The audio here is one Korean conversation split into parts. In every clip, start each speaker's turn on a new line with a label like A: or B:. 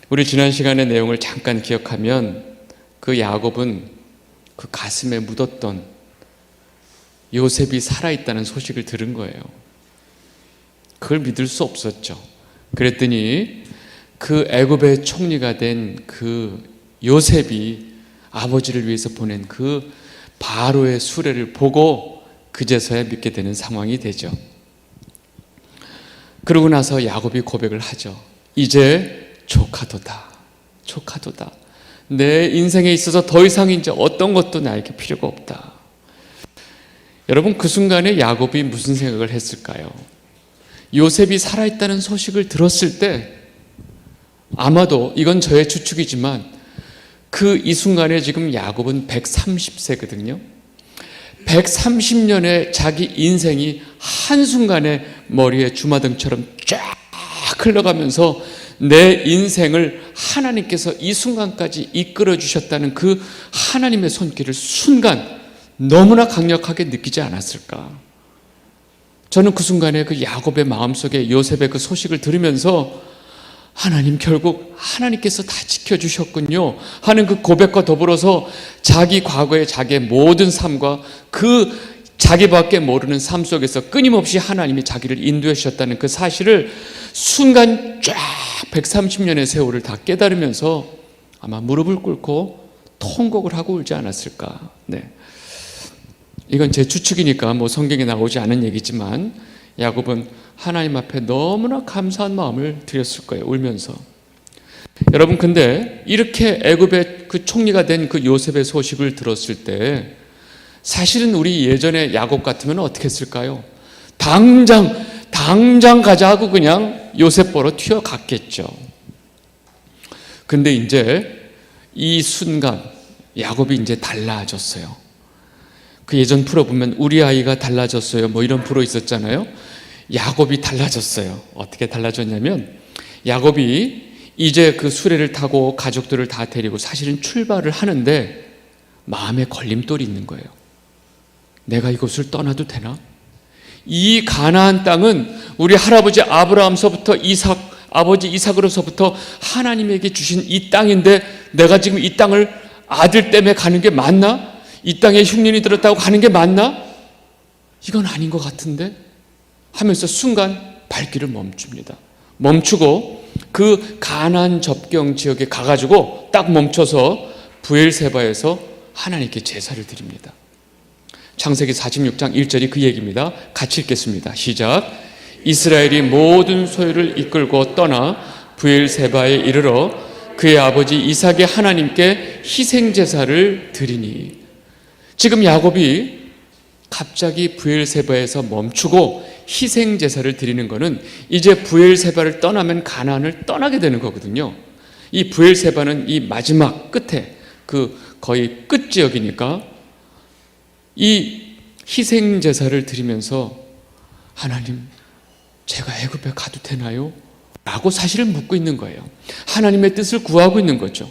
A: 우리 지난 시간의 내용을 잠깐 기억하면 그 야곱은 그 가슴에 묻었던 요셉이 살아있다는 소식을 들은 거예요. 그걸 믿을 수 없었죠. 그랬더니 그 애굽의 총리가 된 그 요셉이 아버지를 위해서 보낸 그 바로의 수레를 보고 그제서야 믿게 되는 상황이 되죠. 그러고 나서 야곱이 고백을 하죠. 이제 조카도다. 조카도다. 내 인생에 있어서 더 이상 이제 어떤 것도 나에게 필요가 없다. 여러분, 그 순간에 야곱이 무슨 생각을 했을까요? 요셉이 살아있다는 소식을 들었을 때 아마도, 이건 저의 추측이지만, 이 순간에 지금 야곱은 130세거든요. 130년의 자기 인생이 한순간에 머리에 주마등처럼 쫙 흘러가면서 내 인생을 하나님께서 이 순간까지 이끌어 주셨다는 그 하나님의 손길을 순간 너무나 강력하게 느끼지 않았을까? 저는 그 순간에 그 야곱의 마음속에 요셉의 그 소식을 들으면서 하나님, 결국 하나님께서 다 지켜주셨군요 하는 그 고백과 더불어서 자기 과거의 자기의 모든 삶과 그 자기밖에 모르는 삶 속에서 끊임없이 하나님이 자기를 인도해 주셨다는 그 사실을 순간 쫙 130년의 세월을 다 깨달으면서 아마 무릎을 꿇고 통곡을 하고 울지 않았을까. 네. 이건 제 추측이니까 뭐 성경에 나오지 않은 얘기지만 야곱은 하나님 앞에 너무나 감사한 마음을 드렸을 거예요. 울면서. 여러분, 근데 이렇게 애굽의 그 총리가 된 그 요셉의 소식을 들었을 때 사실은 우리 예전에 야곱 같으면 어떻게 했을까요? 당장 가자 하고 그냥 요셉 보러 튀어갔겠죠. 근데 이제 이 순간 야곱이 이제 달라졌어요. 그 예전 프로 보면 우리 아이가 달라졌어요 뭐 이런 프로 있었잖아요. 야곱이 달라졌어요. 어떻게 달라졌냐면 야곱이 이제 그 수레를 타고 가족들을 다 데리고 사실은 출발을 하는데 마음에 걸림돌이 있는 거예요. 내가 이곳을 떠나도 되나? 이 가나안 땅은 우리 할아버지 아브라함서부터 아버지 이삭으로서부터 하나님에게 주신 이 땅인데 내가 지금 이 땅을 아들 때문에 가는 게 맞나? 이 땅에 흉년이 들었다고 가는 게 맞나? 이건 아닌 것 같은데? 하면서 순간 발길을 멈춥니다. 멈추고 그 가나안 접경 지역에 가가지고 딱 멈춰서 브엘세바에서 하나님께 제사를 드립니다. 창세기 46장 1절이 그 얘기입니다. 같이 읽겠습니다. 시작. 이스라엘이 모든 소유를 이끌고 떠나 브엘세바에 이르러 그의 아버지 이삭의 하나님께 희생제사를 드리니. 지금 야곱이 갑자기 브엘세바에서 멈추고 희생제사를 드리는 것은 이제 브엘세바를 떠나면 가나안을 떠나게 되는 거거든요. 이 브엘세바는 이 마지막 끝에 거의 끝 지역이니까 이 희생제사를 드리면서 하나님, 제가 애굽에 가도 되나요? 라고 사실은 묻고 있는 거예요. 하나님의 뜻을 구하고 있는 거죠.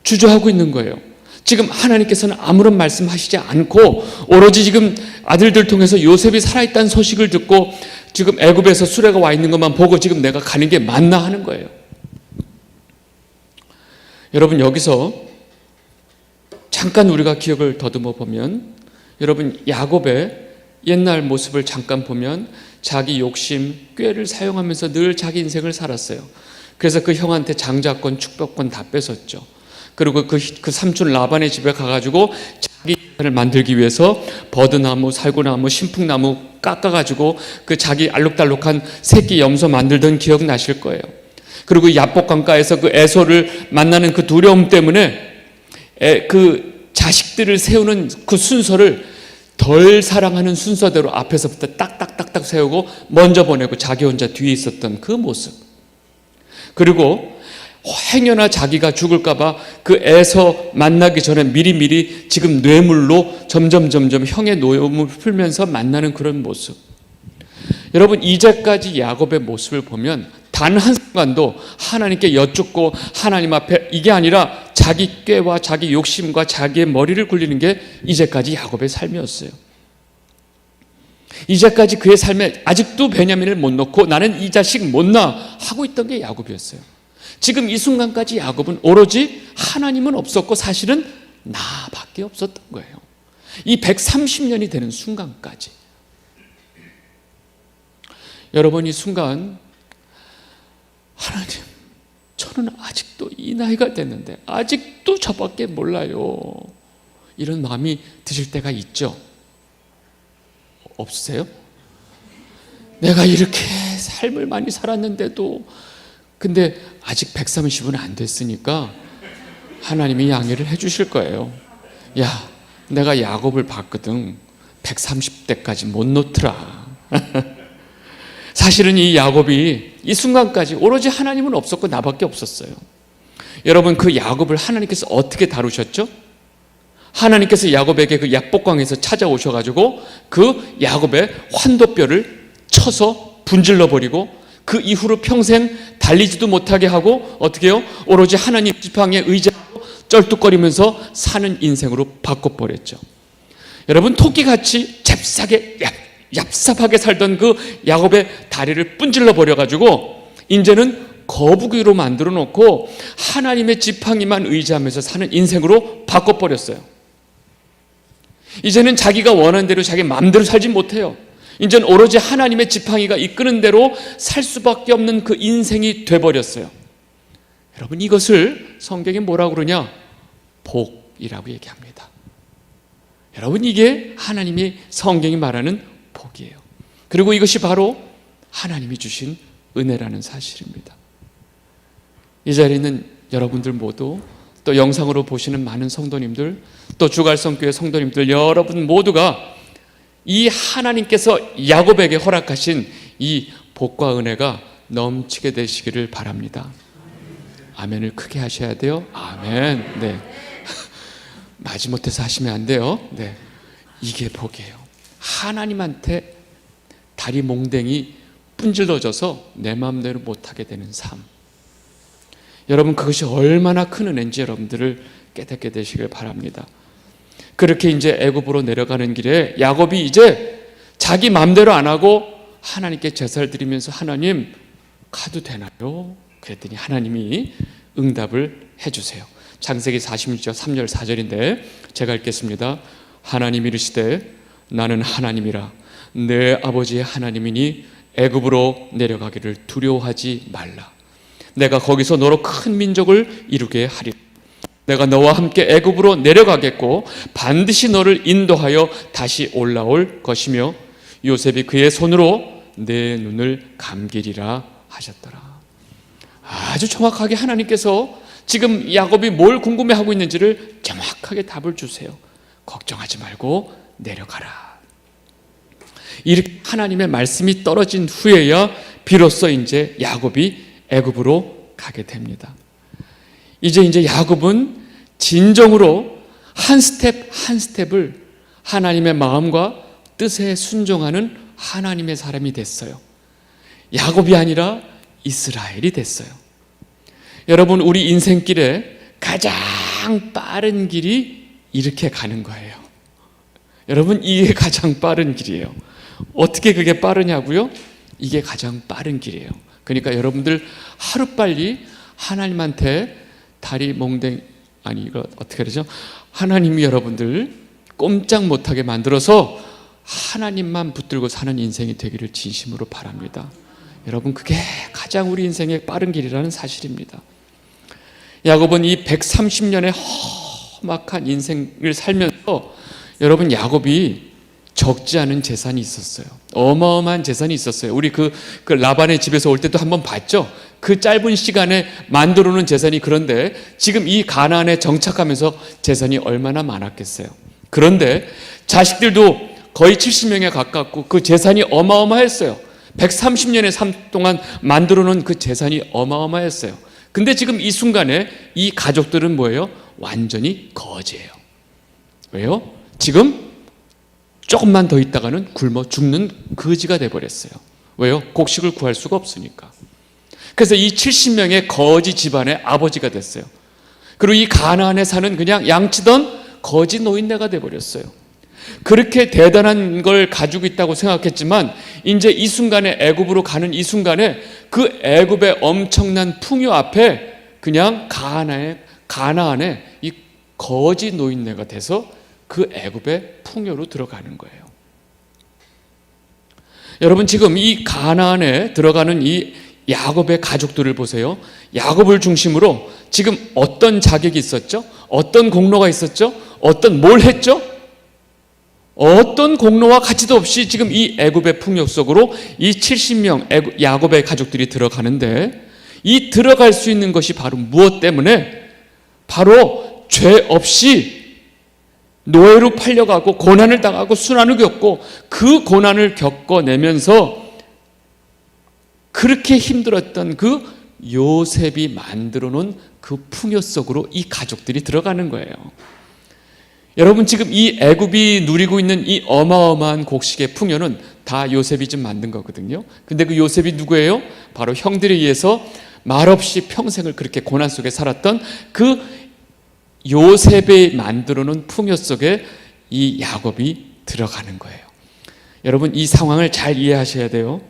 A: 주저하고 있는 거예요. 지금 하나님께서는 아무런 말씀하시지 않고 오로지 지금 아들들 통해서 요셉이 살아있다는 소식을 듣고 지금 애굽에서 수레가 와 있는 것만 보고 지금 내가 가는 게 맞나 하는 거예요. 여러분, 여기서 잠깐 우리가 기억을 더듬어 보면, 여러분, 야곱의 옛날 모습을 잠깐 보면 자기 욕심, 꾀를 사용하면서 늘 자기 인생을 살았어요. 그래서 그 형한테 장자권, 축복권 다 뺏었죠. 그리고 그 삼촌 라반의 집에 가가지고 자기 재산을 만들기 위해서 버드나무, 살구나무, 신풍나무 깎아가지고 그 자기 알록달록한 새끼 염소 만들던 기억 나실 거예요. 그리고 야복강가에서 그 에서를 만나는 그 두려움 때문에 그 자식들을 세우는 그 순서를 덜 사랑하는 순서대로 앞에서부터 딱딱딱딱 세우고 먼저 보내고 자기 혼자 뒤에 있었던 그 모습. 그리고 행여나 자기가 죽을까봐 그 에서 만나기 전에 미리미리 지금 뇌물로 점점 형의 노여움을 풀면서 만나는 그런 모습. 여러분, 이제까지 야곱의 모습을 보면 단 한순간도 하나님께 여쭙고 하나님 앞에 이게 아니라 자기 꾀와 자기 욕심과 자기의 머리를 굴리는 게 이제까지 야곱의 삶이었어요. 이제까지 그의 삶에 아직도 베냐민을 못 넣고 나는 이 자식 못 낳아 하고 있던 게 야곱이었어요. 지금 이 순간까지 야곱은 오로지 하나님은 없었고 사실은 나밖에 없었던 거예요. 이 130년이 되는 순간까지. 여러분, 이 순간 하나님, 저는 아직도 이 나이가 됐는데 아직도 저밖에 몰라요, 이런 마음이 드실 때가 있죠? 없으세요? 내가 이렇게 삶을 많이 살았는데도, 근데 아직 130은 안 됐으니까 하나님이 양해를 해 주실 거예요. 야, 내가 야곱을 봤거든. 130대까지 못 놓더라. 사실은 이 야곱이 이 순간까지 오로지 하나님은 없었고 나밖에 없었어요. 여러분, 그 야곱을 하나님께서 어떻게 다루셨죠? 하나님께서 야곱에게 그 약복강에서 찾아오셔가지고 그 야곱의 환도뼈를 쳐서 분질러 버리고 그 이후로 평생 달리지도 못하게 하고 어떻게 해요? 오로지 하나님 지팡이에 의지하고 쩔뚝거리면서 사는 인생으로 바꿔버렸죠. 여러분, 토끼같이 잽싸게 얍삽하게 살던 그 야곱의 다리를 분질러 버려가지고 이제는 거북이로 만들어 놓고 하나님의 지팡이만 의지하면서 사는 인생으로 바꿔버렸어요. 이제는 자기가 원하는 대로 자기 마음대로 살지 못해요. 이제는 오로지 하나님의 지팡이가 이끄는 대로 살 수밖에 없는 그 인생이 돼버렸어요. 여러분, 이것을 성경에 뭐라고 그러냐? 복이라고 얘기합니다. 여러분, 이게 하나님이 성경이 말하는 복이에요. 그리고 이것이 바로 하나님이 주신 은혜라는 사실입니다. 이 자리에 있는 여러분들 모두, 또 영상으로 보시는 많은 성도님들, 또 주갈성교회 성도님들 여러분 모두가 이 하나님께서 야곱에게 허락하신 이 복과 은혜가 넘치게 되시기를 바랍니다. 아멘을 크게 하셔야 돼요. 아멘. 네. 마지못해서 하시면 안 돼요. 네. 이게 복이에요. 하나님한테 다리 몽댕이 분질러져서 내 마음대로 못하게 되는 삶. 여러분, 그것이 얼마나 큰 은혜인지 여러분들을 깨닫게 되시길 바랍니다. 그렇게 이제 애굽으로 내려가는 길에 야곱이 이제 자기 마음대로 안 하고 하나님께 제사를 드리면서 하나님, 가도 되나요? 그랬더니 하나님이 응답을 해주세요. 창세기 46장 3절 4절인데 제가 읽겠습니다. 하나님이 이르시되 나는 하나님이라 내 아버지의 하나님이니 애굽으로 내려가기를 두려워하지 말라. 내가 거기서 너로 큰 민족을 이루게 하리라. 내가 너와 함께 애굽으로 내려가겠고 반드시 너를 인도하여 다시 올라올 것이며 요셉이 그의 손으로 내 눈을 감기리라 하셨더라. 아주 정확하게 하나님께서 지금 야곱이 뭘 궁금해하고 있는지를 정확하게 답을 주세요. 걱정하지 말고 내려가라. 이렇게 하나님의 말씀이 떨어진 후에야 비로소 이제 야곱이 애굽으로 가게 됩니다. 이제 야곱은 진정으로 한 스텝 한 스텝을 하나님의 마음과 뜻에 순종하는 하나님의 사람이 됐어요. 야곱이 아니라 이스라엘이 됐어요. 여러분, 우리 인생길에 가장 빠른 길이 이렇게 가는 거예요. 여러분, 이게 가장 빠른 길이에요. 어떻게 그게 빠르냐고요? 이게 가장 빠른 길이에요. 그러니까 여러분들 하루빨리 하나님한테 다리 몽댕, 아니 이거 어떻게 그러죠? 하나님이 여러분들 꼼짝 못하게 만들어서 하나님만 붙들고 사는 인생이 되기를 진심으로 바랍니다. 여러분, 그게 가장 우리 인생의 빠른 길이라는 사실입니다. 야곱은 이 130년의 험악한 인생을 살면서 여러분, 야곱이 적지 않은 재산이 있었어요. 어마어마한 재산이 있었어요. 우리 그 라반의 집에서 올 때도 한번 봤죠. 그 짧은 시간에 만들어 놓은 재산이, 그런데 지금 이 가나안에 정착하면서 재산이 얼마나 많았겠어요. 그런데 자식들도 거의 70명에 가깝고 그 재산이 어마어마했어요. 130년의 삶 동안 만들어 놓은 그 재산이 어마어마했어요. 근데 지금 이 순간에 이 가족들은 뭐예요? 완전히 거지예요. 왜요? 지금 조금만 더 있다가는 굶어 죽는 거지가 돼버렸어요. 왜요? 곡식을 구할 수가 없으니까. 그래서 이 70명의 거지 집안의 아버지가 됐어요. 그리고 이 가나안에 사는 그냥 양치던 거지 노인네가 돼버렸어요. 그렇게 대단한 걸 가지고 있다고 생각했지만 이제 이 순간에 애굽으로 가는 이 순간에 그 애굽의 엄청난 풍요 앞에 그냥 가나안에 이 거지 노인네가 돼서 그 애굽의 풍요로 들어가는 거예요. 여러분, 지금 이 가나안에 들어가는 이 야곱의 가족들을 보세요. 야곱을 중심으로 지금 어떤 자격이 있었죠? 어떤 공로가 있었죠? 뭘 했죠? 어떤 공로와 가치도 없이 지금 이 애굽의 풍요 속으로 이 70명 야곱의 가족들이 들어가는데, 이 들어갈 수 있는 것이 바로 무엇 때문에? 바로 죄 없이 노예로 팔려가고 고난을 당하고 순환을 겪고 그 고난을 겪어내면서 그렇게 힘들었던 그 요셉이 만들어 놓은 그 풍요 속으로 이 가족들이 들어가는 거예요. 여러분, 지금 이 애굽이 누리고 있는 이 어마어마한 곡식의 풍요는 다 요셉이 좀 만든 거거든요. 근데 그 요셉이 누구예요? 바로 형들에 의해서 말없이 평생을 그렇게 고난 속에 살았던 그 요셉이 만들어 놓은 풍요 속에 이 야곱이 들어가는 거예요. 여러분, 이 상황을 잘 이해하셔야 돼요.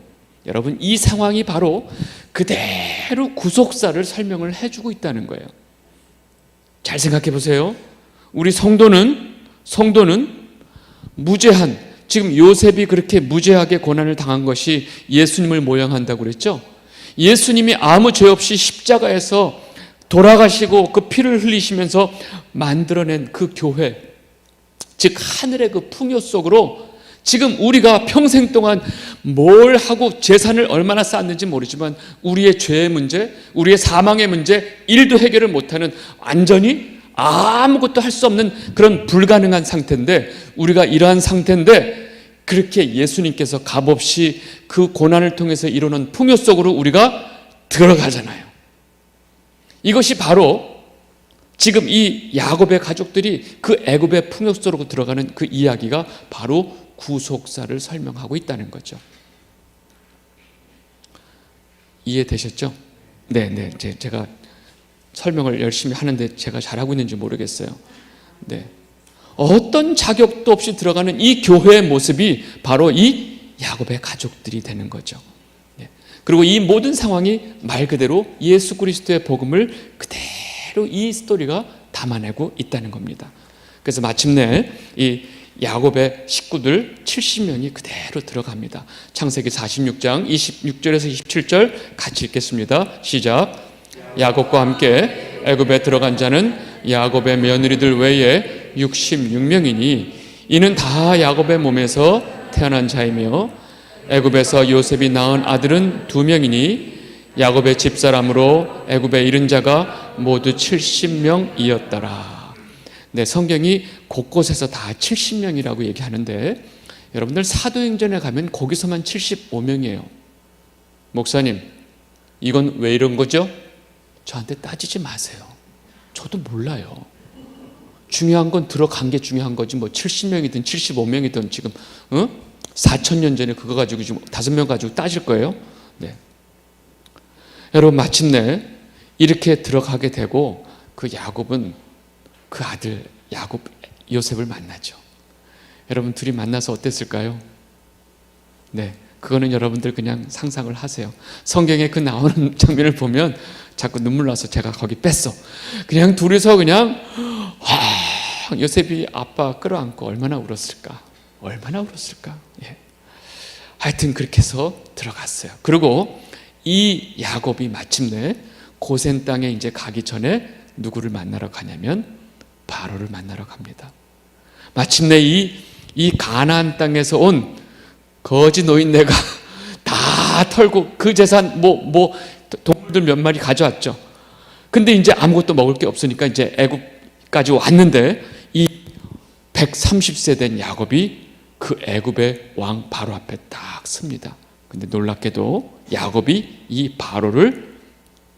A: 여러분, 이 상황이 바로 그대로 구속사를 설명을 해주고 있다는 거예요. 잘 생각해 보세요. 우리 성도는 무죄한, 지금 요셉이 그렇게 무죄하게 고난을 당한 것이 예수님을 모형한다고 그랬죠. 예수님이 아무 죄 없이 십자가에서 돌아가시고 그 피를 흘리시면서 만들어낸 그 교회, 즉 하늘의 그 풍요 속으로 지금 우리가 평생 동안 뭘 하고 재산을 얼마나 쌓았는지 모르지만 우리의 죄의 문제, 우리의 사망의 문제, 일도 해결을 못하는 완전히 아무것도 할 수 없는 그런 불가능한 상태인데, 우리가 이러한 상태인데 그렇게 예수님께서 값없이 그 고난을 통해서 이루는 풍요 속으로 우리가 들어가잖아요. 이것이 바로 지금 이 야곱의 가족들이 그 애굽의 풍요 속으로 들어가는 그 이야기가 바로 구속사를 설명하고 있다는 거죠. 이해되셨죠? 네. 제가 설명을 열심히 하는데 제가 잘하고 있는지 모르겠어요. 네. 어떤 자격도 없이 들어가는 이 교회의 모습이 바로 이 야곱의 가족들이 되는 거죠. 네. 그리고 이 모든 상황이 말 그대로 예수 그리스도의 복음을 그대로 이 스토리가 담아내고 있다는 겁니다. 그래서 마침내 이 야곱의 식구들 70명이 그대로 들어갑니다. 창세기 46장 26절에서 27절 같이 읽겠습니다. 시작. 야곱과 함께 애굽에 들어간 자는 야곱의 며느리들 외에 66명이니 이는 다 야곱의 몸에서 태어난 자이며 애굽에서 요셉이 낳은 아들은 2명이니 야곱의 집사람으로 애굽에 이른 자가 모두 70명이었더라. 네, 성경이 곳곳에서 다 70명이라고 얘기하는데 여러분들 사도행전에 가면 거기서만 75명이에요. 목사님, 이건 왜 이런 거죠? 저한테 따지지 마세요. 저도 몰라요. 중요한 건 들어간 게 중요한 거지 뭐 70명이든 75명이든 지금 4,000년 전에 그거 가지고 지금 5명 가지고 따질 거예요? 네. 여러분, 마침내 이렇게 들어가게 되고 그 야곱은 그 아들 요셉을 만나죠. 여러분, 둘이 만나서 어땠을까요? 네, 그거는 여러분들 그냥 상상을 하세요. 성경에 그 나오는 장면을 보면 자꾸 눈물 나서 제가 거기 뺐어. 그냥 둘이서 그냥 요셉이 아빠 끌어안고 얼마나 울었을까. 예. 하여튼 그렇게 해서 들어갔어요. 그리고 이 야곱이 마침내 고센 땅에 이제 가기 전에 누구를 만나러 가냐면 바로를 만나러 갑니다. 마침내 이 가나안 땅에서 온 거지 노인네가 다 털고 그 재산 동물들 몇 마리 가져왔죠. 근데 이제 아무것도 먹을 게 없으니까 이제 애굽까지 왔는데 이 130세 된 야곱이 그 애굽의 왕 바로 앞에 딱 섭니다. 근데 놀랍게도 야곱이 이 바로를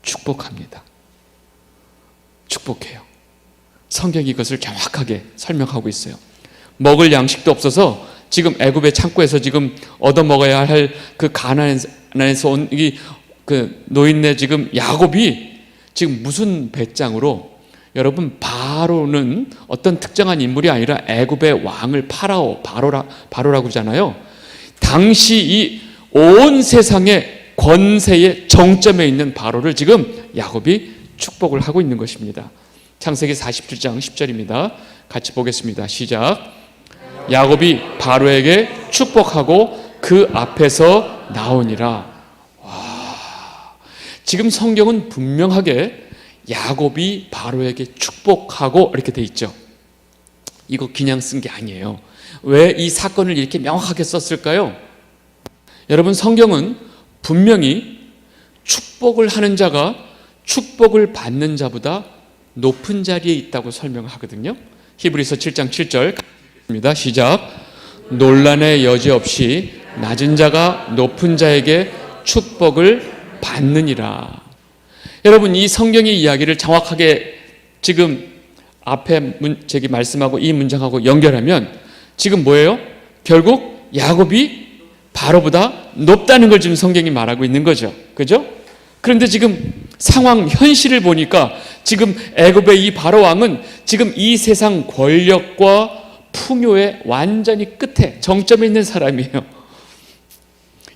A: 축복합니다. 축복해요. 성경이 이것을 정확하게 설명하고 있어요. 먹을 양식도 없어서 지금 애굽의 창고에서 지금 얻어 먹어야 할 그 가나안에서 온 이 그 노인네 지금 야곱이 지금 무슨 배짱으로 여러분, 바로는 어떤 특정한 인물이 아니라 애굽의 왕을 바로라고 하잖아요. 당시 이 온 세상의 권세의 정점에 있는 바로를 지금 야곱이 축복을 하고 있는 것입니다. 창세기 47장 10절입니다. 같이 보겠습니다. 시작. 야곱이 바로에게 축복하고 그 앞에서 나오니라. 와, 지금 성경은 분명하게 야곱이 바로에게 축복하고 이렇게 돼 있죠. 이거 그냥 쓴 게 아니에요. 왜 이 사건을 이렇게 명확하게 썼을까요? 여러분, 성경은 분명히 축복을 하는 자가 축복을 받는 자보다 높은 자리에 있다고 설명하거든요. 히브리서 7장 7절입니다. 시작. 논란의 여지 없이 낮은 자가 높은 자에게 축복을 받느니라. 여러분, 이 성경의 이야기를 정확하게 지금 앞에 제가 말씀하고 이 문장하고 연결하면 지금 뭐예요? 결국 야곱이 바로보다 높다는 걸 지금 성경이 말하고 있는 거죠. 그죠? 그런데 지금 상황, 현실을 보니까 지금 애굽의 이 바로 왕은 지금 이 세상 권력과 풍요의 완전히 끝에 정점에 있는 사람이에요.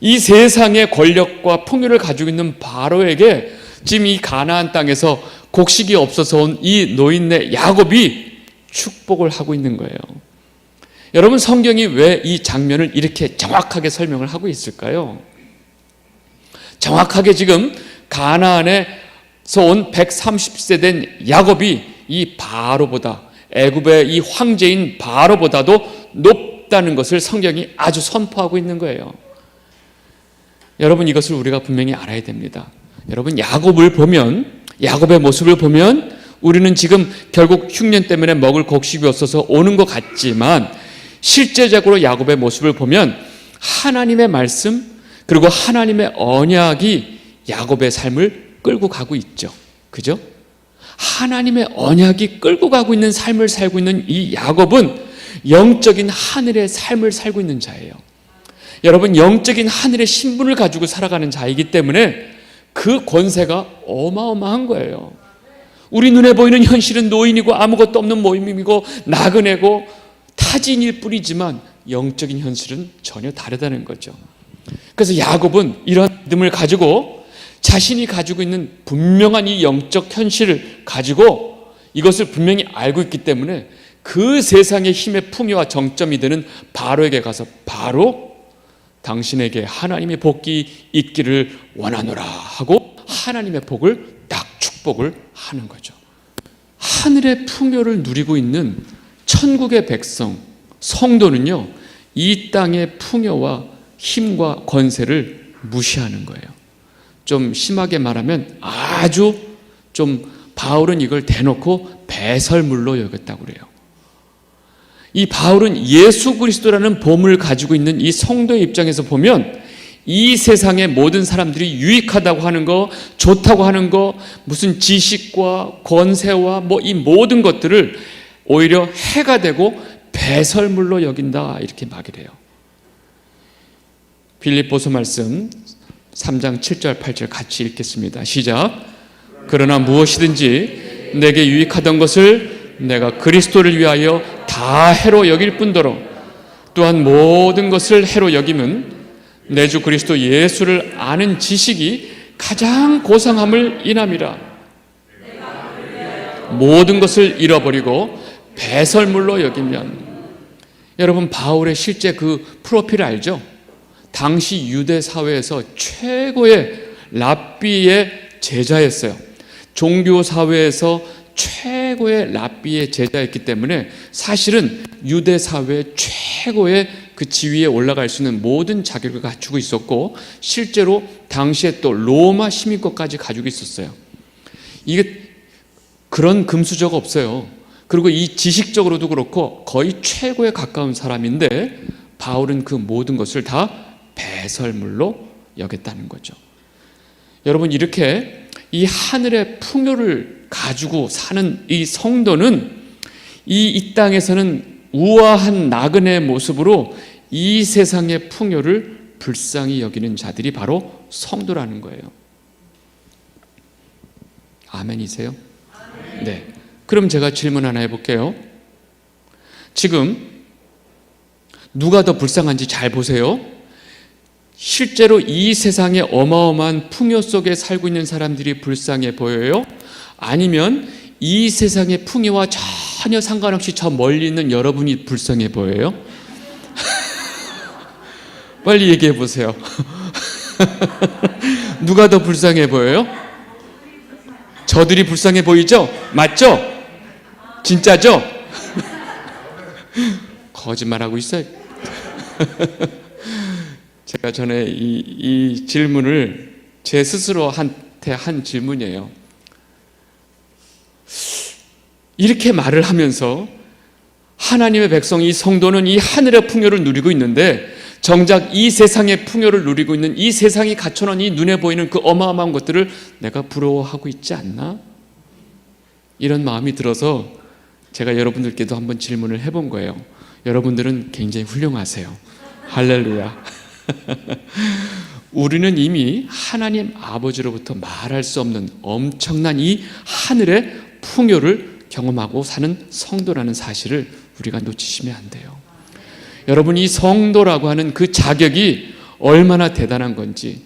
A: 이 세상의 권력과 풍요를 가지고 있는 바로에게 지금 이 가나안 땅에서 곡식이 없어서 온 이 노인네 야곱이 축복을 하고 있는 거예요. 여러분, 성경이 왜 이 장면을 이렇게 정확하게 설명을 하고 있을까요? 정확하게 지금 가나안에서 온 130세 된 야곱이 이 바로보다, 애굽의 이 황제인 바로보다도 높다는 것을 성경이 아주 선포하고 있는 거예요. 여러분, 이것을 우리가 분명히 알아야 됩니다. 여러분, 야곱의 모습을 보면 우리는 지금 결국 흉년 때문에 먹을 곡식이 없어서 오는 것 같지만 실제적으로 야곱의 모습을 보면 하나님의 말씀 그리고 하나님의 언약이 야곱의 삶을 끌고 가고 있죠. 그죠? 하나님의 언약이 끌고 가고 있는 삶을 살고 있는 이 야곱은 영적인 하늘의 삶을 살고 있는 자예요. 여러분, 영적인 하늘의 신분을 가지고 살아가는 자이기 때문에 그 권세가 어마어마한 거예요. 우리 눈에 보이는 현실은 노인이고 아무것도 없는 모임이고 나그네고 타진일 뿐이지만 영적인 현실은 전혀 다르다는 거죠. 그래서 야곱은 이런 믿음을 가지고 자신이 가지고 있는 분명한 이 영적 현실을 가지고 이것을 분명히 알고 있기 때문에 그 세상의 힘의 풍요와 정점이 되는 바로에게 가서 바로 당신에게 하나님의 복이 있기를 원하노라 하고 하나님의 복을 딱 축복을 하는 거죠. 하늘의 풍요를 누리고 있는 천국의 백성, 성도는요, 이 땅의 풍요와 힘과 권세를 무시하는 거예요. 좀 심하게 말하면 아주 좀 바울은 이걸 대놓고 배설물로 여겼다고 그래요. 이 바울은 예수 그리스도라는 보물을 가지고 있는 이 성도의 입장에서 보면 이 세상의 모든 사람들이 유익하다고 하는 거, 좋다고 하는 거, 무슨 지식과 권세와 이 모든 것들을 오히려 해가 되고 배설물로 여긴다, 이렇게 말을 해요. 빌립보서 말씀 3장 7절 8절 같이 읽겠습니다. 시작. 그러나 무엇이든지 내게 유익하던 것을 내가 그리스도를 위하여 다 해로 여길 뿐더러 또한 모든 것을 해로 여김은 내 주 그리스도 예수를 아는 지식이 가장 고상함을 인함이라. 모든 것을 잃어버리고 배설물로 여기면, 여러분, 바울의 실제 그 프로필 알죠? 당시 유대 사회에서 최고의 랍비의 제자였어요. 종교 사회에서 최고의 랍비의 제자였기 때문에 사실은 유대 사회 최고의 그 지위에 올라갈 수 있는 모든 자격을 갖추고 있었고, 실제로 당시에 또 로마 시민권까지 가지고 있었어요. 이게 그런 금수저가 없어요. 그리고 이 지식적으로도 그렇고 거의 최고에 가까운 사람인데 바울은 그 모든 것을 다 배설물로 여겼다는 거죠. 여러분, 이렇게 이 하늘의 풍요를 가지고 사는 이 성도는 이 땅에서는 우아한 나그네의 모습으로 이 세상의 풍요를 불쌍히 여기는 자들이 바로 성도라는 거예요. 아멘이세요? 네. 그럼 제가 질문 하나 해볼게요. 지금 누가 더 불쌍한지 잘 보세요. 실제로 이 세상에 어마어마한 풍요 속에 살고 있는 사람들이 불쌍해 보여요? 아니면 이 세상의 풍요와 전혀 상관없이 저 멀리 있는 여러분이 불쌍해 보여요? 빨리 얘기해 보세요. 누가 더 불쌍해 보여요? 저들이 불쌍해 보이죠? 맞죠? 진짜죠? 거짓말하고 있어요. 제가 전에 이 질문을 제 스스로한테 한 질문이에요. 이렇게 말을 하면서 하나님의 백성, 이 성도는 이 하늘의 풍요를 누리고 있는데 정작 이 세상의 풍요를 누리고 있는, 이 세상이 갖춰놓은 이 눈에 보이는 그 어마어마한 것들을 내가 부러워하고 있지 않나? 이런 마음이 들어서 제가 여러분들께도 한번 질문을 해본 거예요. 여러분들은 굉장히 훌륭하세요. 할렐루야. 우리는 이미 하나님 아버지로부터 말할 수 없는 엄청난 이 하늘의 풍요를 경험하고 사는 성도라는 사실을 우리가 놓치시면 안 돼요. 여러분, 이 성도라고 하는 그 자격이 얼마나 대단한 건지,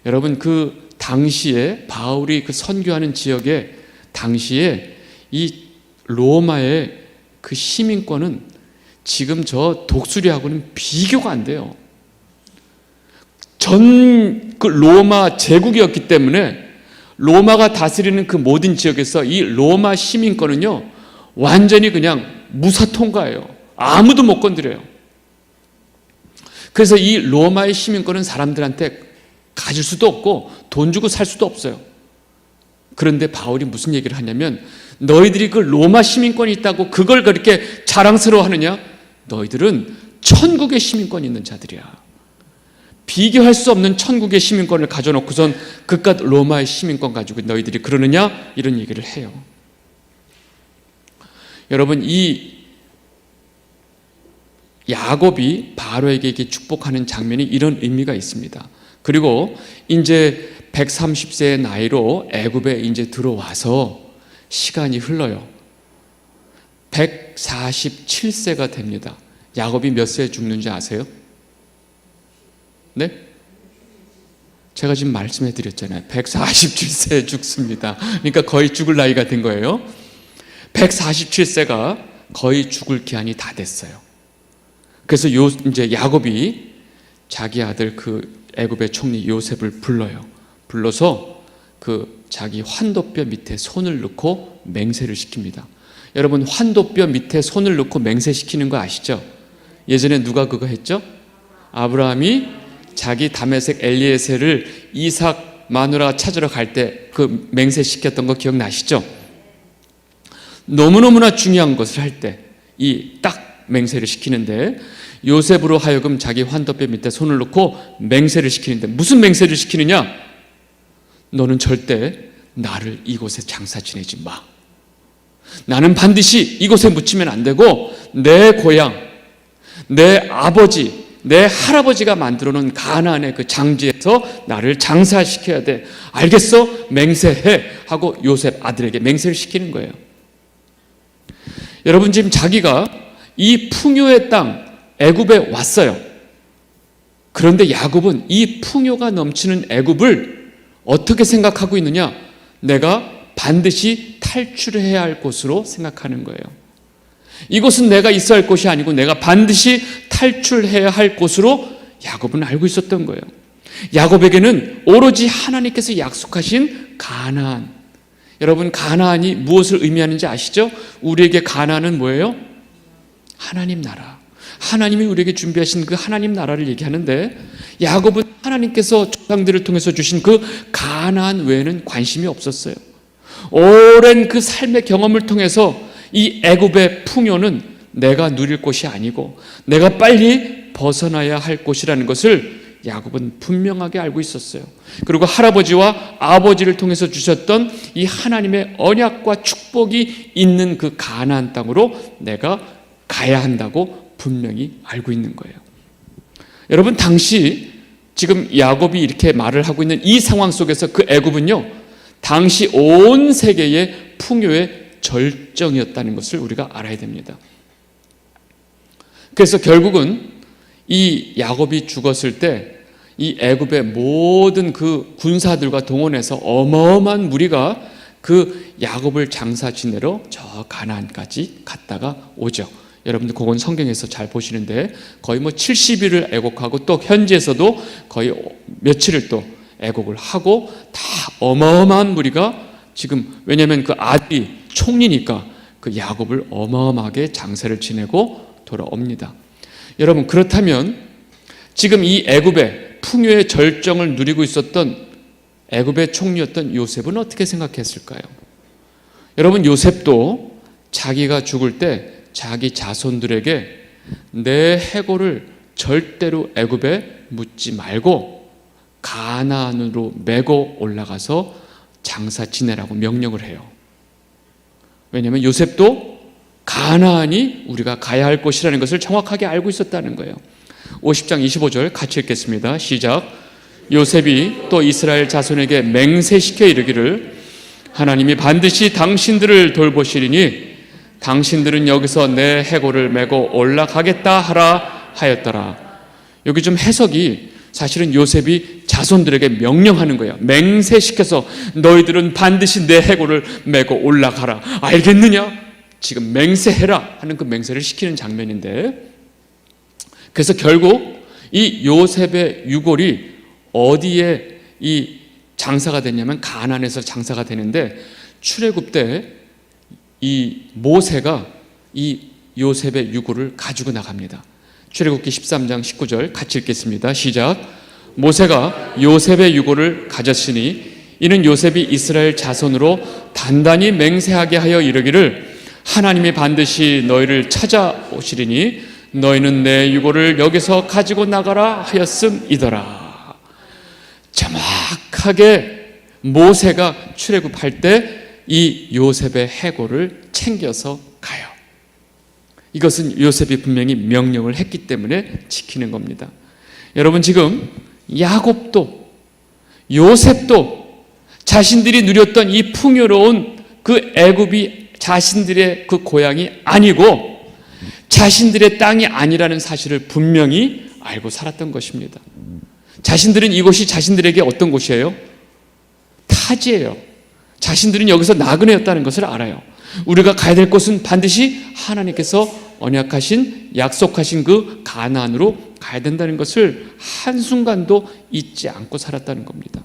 A: 여러분, 그 당시에 바울이 그 선교하는 지역에 당시에 이 로마의 그 시민권은 지금 저 독수리하고는 비교가 안 돼요. 전 그 로마 제국이었기 때문에 로마가 다스리는 그 모든 지역에서 이 로마 시민권은요, 완전히 그냥 무사통과예요. 아무도 못 건드려요. 그래서 이 로마의 시민권은 사람들한테 가질 수도 없고 돈 주고 살 수도 없어요. 그런데 바울이 무슨 얘기를 하냐면, 너희들이 그 로마 시민권이 있다고 그걸 그렇게 자랑스러워하느냐? 너희들은 천국의 시민권이 있는 자들이야. 비교할 수 없는 천국의 시민권을 가져놓고선 그깟 로마의 시민권 가지고 너희들이 그러느냐? 이런 얘기를 해요. 여러분, 이 야곱이 바로에게 이렇게 축복하는 장면이 이런 의미가 있습니다. 그리고 이제 130세의 나이로 애굽에 이제 들어와서 시간이 흘러요. 147세가 됩니다. 야곱이 몇 세에 죽는지 아세요? 네? 제가 지금 말씀해 드렸잖아요. 147세에 죽습니다. 그러니까 거의 죽을 나이가 된 거예요. 147세가 거의 죽을 기한이 다 됐어요. 그래서 이제 야곱이 자기 아들 그 애굽의 총리 요셉을 불러서 그 자기 환도뼈 밑에 손을 넣고 맹세를 시킵니다. 여러분, 환도뼈 밑에 손을 넣고 맹세시키는 거 아시죠? 예전에 누가 그거 했죠? 아브라함이 자기 다메섹 엘리에셀을 이삭 마누라 찾으러 갈 때 그 맹세시켰던 거 기억나시죠? 너무너무나 중요한 것을 할 때 이 딱 맹세를 시키는데, 요셉으로 하여금 자기 환도뼈 밑에 손을 넣고 맹세를 시키는데, 무슨 맹세를 시키느냐? 너는 절대 나를 이곳에 장사 지내지 마. 나는 반드시 이곳에 묻히면 안 되고 내 고향, 내 아버지, 내 할아버지가 만들어 놓은 가나안의 그 장지에서 나를 장사시켜야 돼. 알겠어? 맹세해. 하고 요셉 아들에게 맹세를 시키는 거예요. 여러분, 지금 자기가 이 풍요의 땅 애굽에 왔어요. 그런데 야곱은 이 풍요가 넘치는 애굽을 어떻게 생각하고 있느냐? 내가 반드시 탈출해야 할 곳으로 생각하는 거예요. 이곳은 내가 있어야 할 곳이 아니고 내가 반드시 탈출해야 할 곳으로 야곱은 알고 있었던 거예요. 야곱에게는 오로지 하나님께서 약속하신 가나안. 여러분, 가나안이 무엇을 의미하는지 아시죠? 우리에게 가나안은 뭐예요? 하나님 나라. 하나님이 우리에게 준비하신 그 하나님 나라를 얘기하는데, 야곱은 하나님께서 조상들을 통해서 주신 그 가나안 외에는 관심이 없었어요. 오랜 그 삶의 경험을 통해서 이 애굽의 풍요는 내가 누릴 곳이 아니고 내가 빨리 벗어나야 할 곳이라는 것을 야곱은 분명하게 알고 있었어요. 그리고 할아버지와 아버지를 통해서 주셨던 이 하나님의 언약과 축복이 있는 그 가나안 땅으로 내가 가야 한다고 분명히 알고 있는 거예요. 여러분, 당시 지금 야곱이 이렇게 말을 하고 있는 이 상황 속에서 그 애굽은요, 당시 온 세계의 풍요의 절정이었다는 것을 우리가 알아야 됩니다. 그래서 결국은 이 야곱이 죽었을 때 이 애굽의 모든 그 군사들과 동원해서 어마어마한 무리가 그 야곱을 장사 지내러 저 가나안까지 갔다가 오죠. 여러분들 그건 성경에서 잘 보시는데 거의 70일을 애곡하고 또 현지에서도 거의 며칠을 또 애곡을 하고 다 어마어마한 무리가 지금 왜냐하면 그 아들이 총리니까 그 야곱을 어마어마하게 장사를 지내고 돌아옵니다. 여러분 그렇다면 지금 이 애굽의 풍요의 절정을 누리고 있었던 애굽의 총리였던 요셉은 어떻게 생각했을까요? 여러분 요셉도 자기가 죽을 때 자기 자손들에게 내 해골을 절대로 애굽에 묻지 말고 가나안으로 메고 올라가서 장사 지내라고 명령을 해요. 왜냐하면 요셉도 가나안이 우리가 가야 할 곳이라는 것을 정확하게 알고 있었다는 거예요. 50장 25절 같이 읽겠습니다. 시작. 요셉이 또 이스라엘 자손에게 맹세시켜 이르기를 하나님이 반드시 당신들을 돌보시리니 당신들은 여기서 내 해골을 메고 올라가겠다 하라 하였더라. 여기 좀 해석이 사실은 요셉이 자손들에게 명령하는 거예요. 맹세시켜서 너희들은 반드시 내 해골을 메고 올라가라. 알겠느냐? 지금 맹세해라 하는 그 맹세를 시키는 장면인데 그래서 결국 이 요셉의 유골이 어디에 이 장사가 됐냐면 가나안에서 장사가 되는데 출애굽 때 이 모세가 이 요셉의 유골을 가지고 나갑니다. 출애굽기 13장 19절 같이 읽겠습니다. 시작. 모세가 요셉의 유골을 가졌으니 이는 요셉이 이스라엘 자손으로 단단히 맹세하게 하여 이르기를 하나님이 반드시 너희를 찾아오시리니 너희는 내 유골을 여기서 가지고 나가라 하였음이더라. 정확하게 모세가 출애굽할 때 이 요셉의 해골을 챙겨서 가요. 이것은 요셉이 분명히 명령을 했기 때문에 지키는 겁니다. 여러분 지금 야곱도 요셉도 자신들이 누렸던 이 풍요로운 그 애굽이 자신들의 그 고향이 아니고 자신들의 땅이 아니라는 사실을 분명히 알고 살았던 것입니다. 자신들은 이곳이 자신들에게 어떤 곳이에요? 타지예요. 자신들은 여기서 나그네였다는 것을 알아요. 우리가 가야 될 곳은 반드시 하나님께서 언약하신 약속하신 그 가나안으로 가야 된다는 것을 한순간도 잊지 않고 살았다는 겁니다.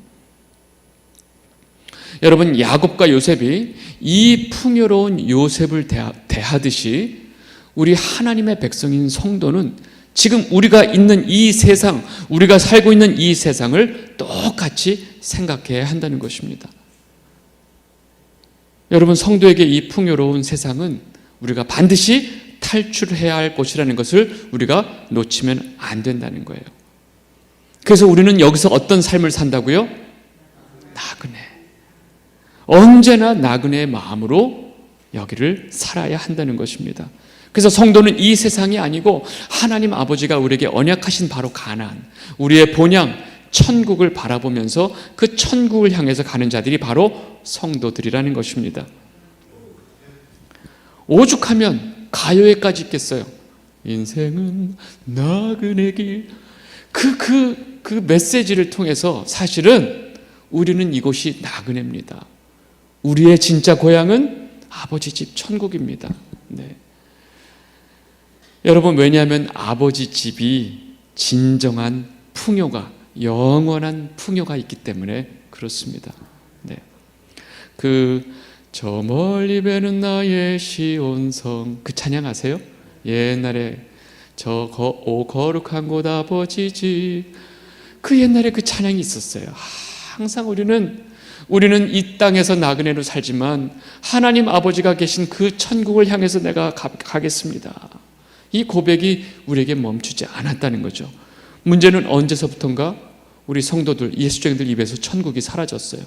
A: 여러분 야곱과 요셉이 이 풍요로운 요셉을 대하듯이 우리 하나님의 백성인 성도는 지금 우리가 있는 이 세상, 우리가 살고 있는 이 세상을 똑같이 생각해야 한다는 것입니다. 여러분 성도에게 이 풍요로운 세상은 우리가 반드시 탈출해야 할 곳이라는 것을 우리가 놓치면 안 된다는 거예요. 그래서 우리는 여기서 어떤 삶을 산다고요? 나그네. 언제나 나그네의 마음으로 여기를 살아야 한다는 것입니다. 그래서 성도는 이 세상이 아니고 하나님 아버지가 우리에게 언약하신 바로 가나안, 우리의 본향 천국을 바라보면서 그 천국을 향해서 가는 자들이 바로 성도들이라는 것입니다. 오죽하면 가요에까지 있겠어요. 인생은 나그네 길. 그 메시지를 통해서 사실은 우리는 이곳이 나그네입니다. 우리의 진짜 고향은 아버지 집 천국입니다. 네. 여러분 왜냐하면 아버지 집이 진정한 풍요가 영원한 풍요가 있기 때문에 그렇습니다. 네. 저 멀리 배는 나의 시온성 그 찬양 아세요? 옛날에 오 거룩한 곳 아버지 집 그 옛날에 그 찬양이 있었어요. 항상 우리는 이 땅에서 나그네로 살지만 하나님 아버지가 계신 그 천국을 향해서 내가 가겠습니다. 이 고백이 우리에게 멈추지 않았다는 거죠. 문제는 언제서부턴가 우리 성도들, 예수쟁이들 입에서 천국이 사라졌어요.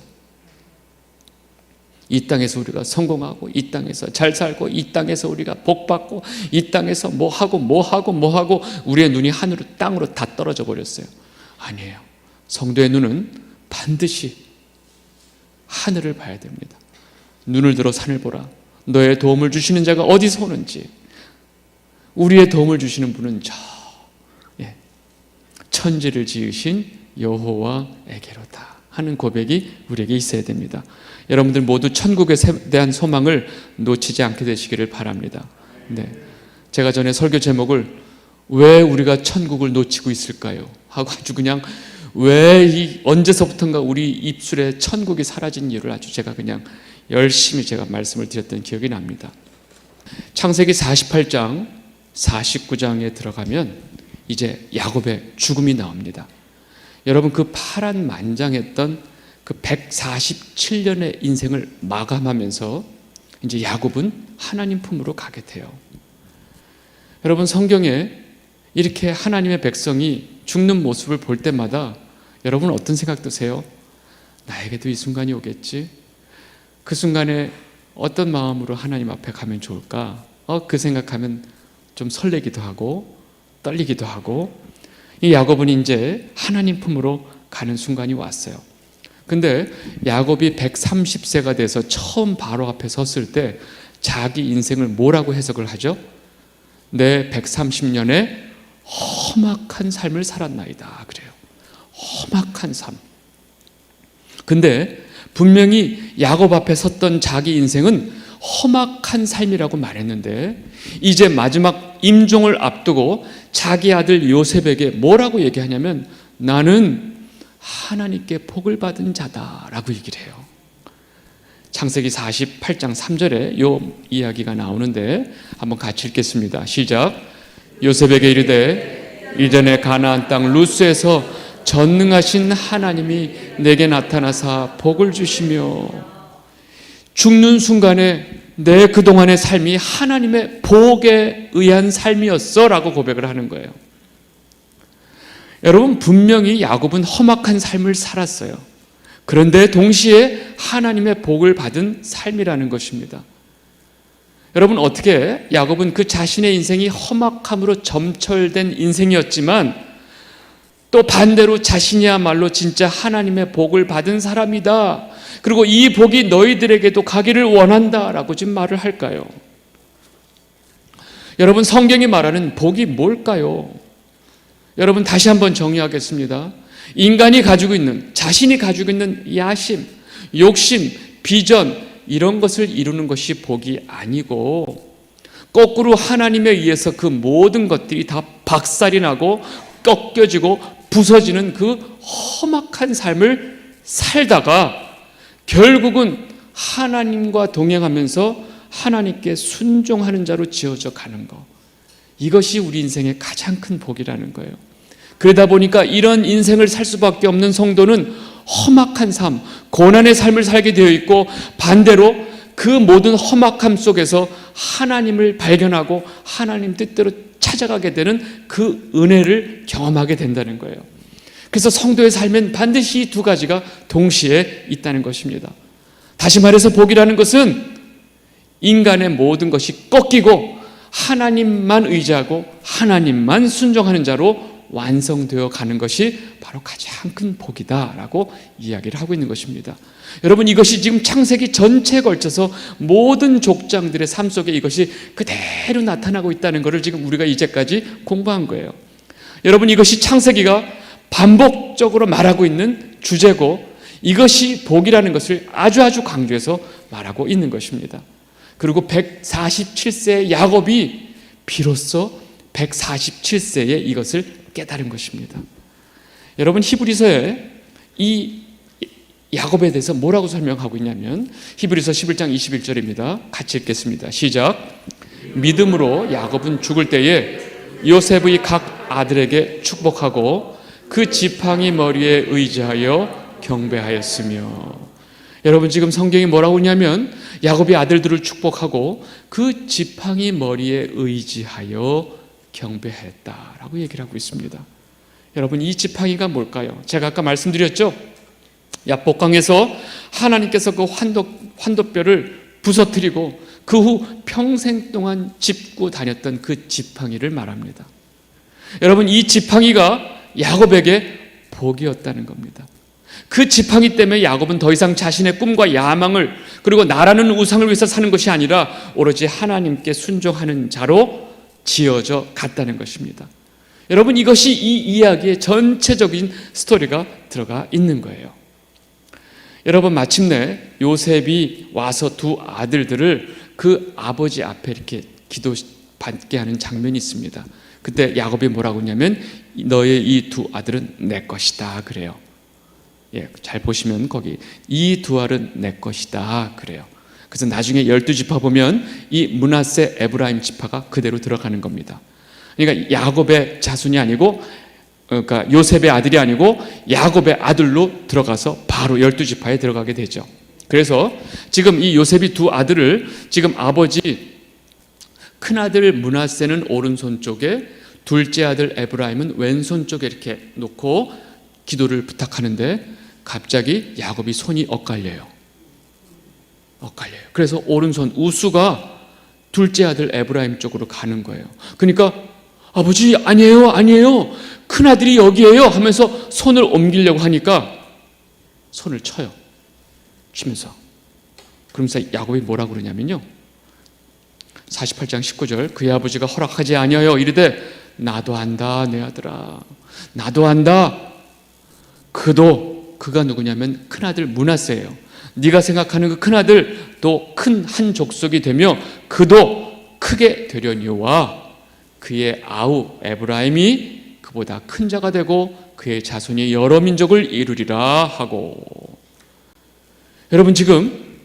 A: 이 땅에서 우리가 성공하고 이 땅에서 잘 살고 이 땅에서 우리가 복받고 이 땅에서 뭐하고 우리의 눈이 하늘로 땅으로 다 떨어져 버렸어요. 아니에요. 성도의 눈은 반드시 하늘을 봐야 됩니다. 눈을 들어 산을 보라. 너의 도움을 주시는 자가 어디서 오는지, 우리의 도움을 주시는 분은 천지를 지으신 여호와에게로다 하는 고백이 우리에게 있어야 됩니다. 여러분들 모두 천국에 대한 소망을 놓치지 않게 되시기를 바랍니다. 제가 전에 설교 제목을 왜 우리가 천국을 놓치고 있을까요? 하고 아주 그냥 언제서부턴가 우리 입술에 천국이 사라진 이유를 아주 제가 그냥 열심히 제가 말씀을 드렸던 기억이 납니다. 창세기 48장 49장에 들어가면 이제 야곱의 죽음이 나옵니다. 여러분, 그 파란만장했던 그 147년의 인생을 마감하면서 이제 야곱은 하나님 품으로 가게 돼요. 여러분, 성경에 이렇게 하나님의 백성이 죽는 모습을 볼 때마다 여러분 어떤 생각 드세요? 나에게도 이 순간이 오겠지? 그 순간에 어떤 마음으로 하나님 앞에 가면 좋을까? 그 생각하면 좀 설레기도 하고 떨리기도 하고, 이 야곱은 이제 하나님 품으로 가는 순간이 왔어요. 근데 야곱이 130세가 돼서 처음 바로 앞에 섰을 때 자기 인생을 뭐라고 해석을 하죠? 내 130년의 험악한 삶을 살았나이다 그래요. 험악한 삶. 근데 분명히 야곱 앞에 섰던 자기 인생은 험악한 삶이라고 말했는데, 이제 마지막 임종을 앞두고 자기 아들 요셉에게 뭐라고 얘기하냐면 나는 하나님께 복을 받은 자다라고 얘기를 해요. 창세기 48장 3절에 이 이야기가 나오는데 한번 같이 읽겠습니다. 시작. 요셉에게 이르되 이전에 가나안 땅 루스에서 전능하신 하나님이 내게 나타나사 복을 주시며, 죽는 순간에 내 그동안의 삶이 하나님의 복에 의한 삶이었어 라고 고백을 하는 거예요. 여러분, 분명히 야곱은 험악한 삶을 살았어요. 그런데 동시에 하나님의 복을 받은 삶이라는 것입니다. 여러분, 어떻게 야곱은 그 자신의 인생이 험악함으로 점철된 인생이었지만 또 반대로 자신이야말로 진짜 하나님의 복을 받은 사람이다, 그리고 이 복이 너희들에게도 가기를 원한다 라고 지금 말을 할까요? 여러분, 성경이 말하는 복이 뭘까요? 여러분, 다시 한번 정리하겠습니다. 인간이 가지고 있는, 자신이 가지고 있는 야심, 욕심, 비전, 이런 것을 이루는 것이 복이 아니고, 거꾸로 하나님에 의해서 그 모든 것들이 다 박살이 나고 꺾여지고 부서지는 그 험악한 삶을 살다가 결국은 하나님과 동행하면서 하나님께 순종하는 자로 지어져 가는 것, 이것이 우리 인생의 가장 큰 복이라는 거예요. 그러다 보니까 이런 인생을 살 수밖에 없는 성도는 험악한 삶, 고난의 삶을 살게 되어 있고, 반대로 그 모든 험악함 속에서 하나님을 발견하고 하나님 뜻대로 찾아가게 되는 그 은혜를 경험하게 된다는 거예요. 그래서 성도의 삶엔 반드시 이 두 가지가 동시에 있다는 것입니다. 다시 말해서 복이라는 것은 인간의 모든 것이 꺾이고 하나님만 의지하고 하나님만 순종하는 자로 완성되어 가는 것이 바로 가장 큰 복이다라고 이야기를 하고 있는 것입니다. 여러분, 이것이 지금 창세기 전체에 걸쳐서 모든 족장들의 삶 속에 이것이 그대로 나타나고 있다는 것을 지금 우리가 이제까지 공부한 거예요. 여러분, 이것이 창세기가 반복적으로 말하고 있는 주제고, 이것이 복이라는 것을 아주 강조해서 말하고 있는 것입니다. 그리고 147세의 야곱이 비로소 147세에 이것을 깨달은 것입니다. 여러분, 히브리서에 이 야곱에 대해서 뭐라고 설명하고 있냐면 히브리서 11장 21절입니다. 같이 읽겠습니다. 시작. 믿음으로 야곱은 죽을 때에 요셉의 각 아들에게 축복하고 그 지팡이 머리에 의지하여 경배하였으며. 여러분, 지금 성경이 뭐라고 하냐면 야곱이 아들들을 축복하고 그 지팡이 머리에 의지하여 경배했다라고 얘기를 하고 있습니다. 여러분, 이 지팡이가 뭘까요? 제가 아까 말씀드렸죠? 야복강에서 하나님께서 그 환도뼈를 부서뜨리고 그 후 평생 동안 짚고 다녔던 그 지팡이를 말합니다. 여러분, 이 지팡이가 야곱에게 복이었다는 겁니다. 그 지팡이 때문에 야곱은 더 이상 자신의 꿈과 야망을 그리고 나라는 우상을 위해서 사는 것이 아니라 오로지 하나님께 순종하는 자로 지어져 갔다는 것입니다. 여러분, 이것이 이 이야기의 전체적인 스토리가 들어가 있는 거예요. 여러분, 마침내 요셉이 와서 두 아들들을 그 아버지 앞에 이렇게 기도 받게 하는 장면이 있습니다. 그때 야곱이 뭐라고 했냐면 너의 이 두 아들은 내 것이다 그래요. 예, 잘 보시면 거기 이 두 아들은 내 것이다 그래요. 그래서 나중에 12지파 보면 이 므낫세 에브라임 지파가 그대로 들어가는 겁니다. 그러니까 야곱의 자손이 아니고, 그러니까 요셉의 아들이 아니고 야곱의 아들로 들어가서 바로 12지파에 들어가게 되죠. 그래서 지금 이 요셉이 두 아들을 지금 아버지 큰아들 므낫세는 오른손 쪽에, 둘째 아들 에브라임은 왼손 쪽에 이렇게 놓고 기도를 부탁하는데 갑자기 야곱이 손이 엇갈려요. 그래서 오른손 우수가 둘째 아들 에브라임 쪽으로 가는 거예요. 그러니까 아버지 아니에요 큰아들이 여기에요 하면서 손을 옮기려고 하니까 손을 치면서 그러면서 야곱이 뭐라고 그러냐면요, 48장 19절 그의 아버지가 허락하지 아니하여 이르되 나도 안다 내 아들아 나도 안다. 그가 누구냐면 큰아들 므낫세예요. 네가 생각하는 그 큰아들 또 큰 한 족속이 되며 그도 크게 되려니와 그의 아우 에브라임이 그보다 큰 자가 되고 그의 자손이 여러 민족을 이루리라 하고. 여러분, 지금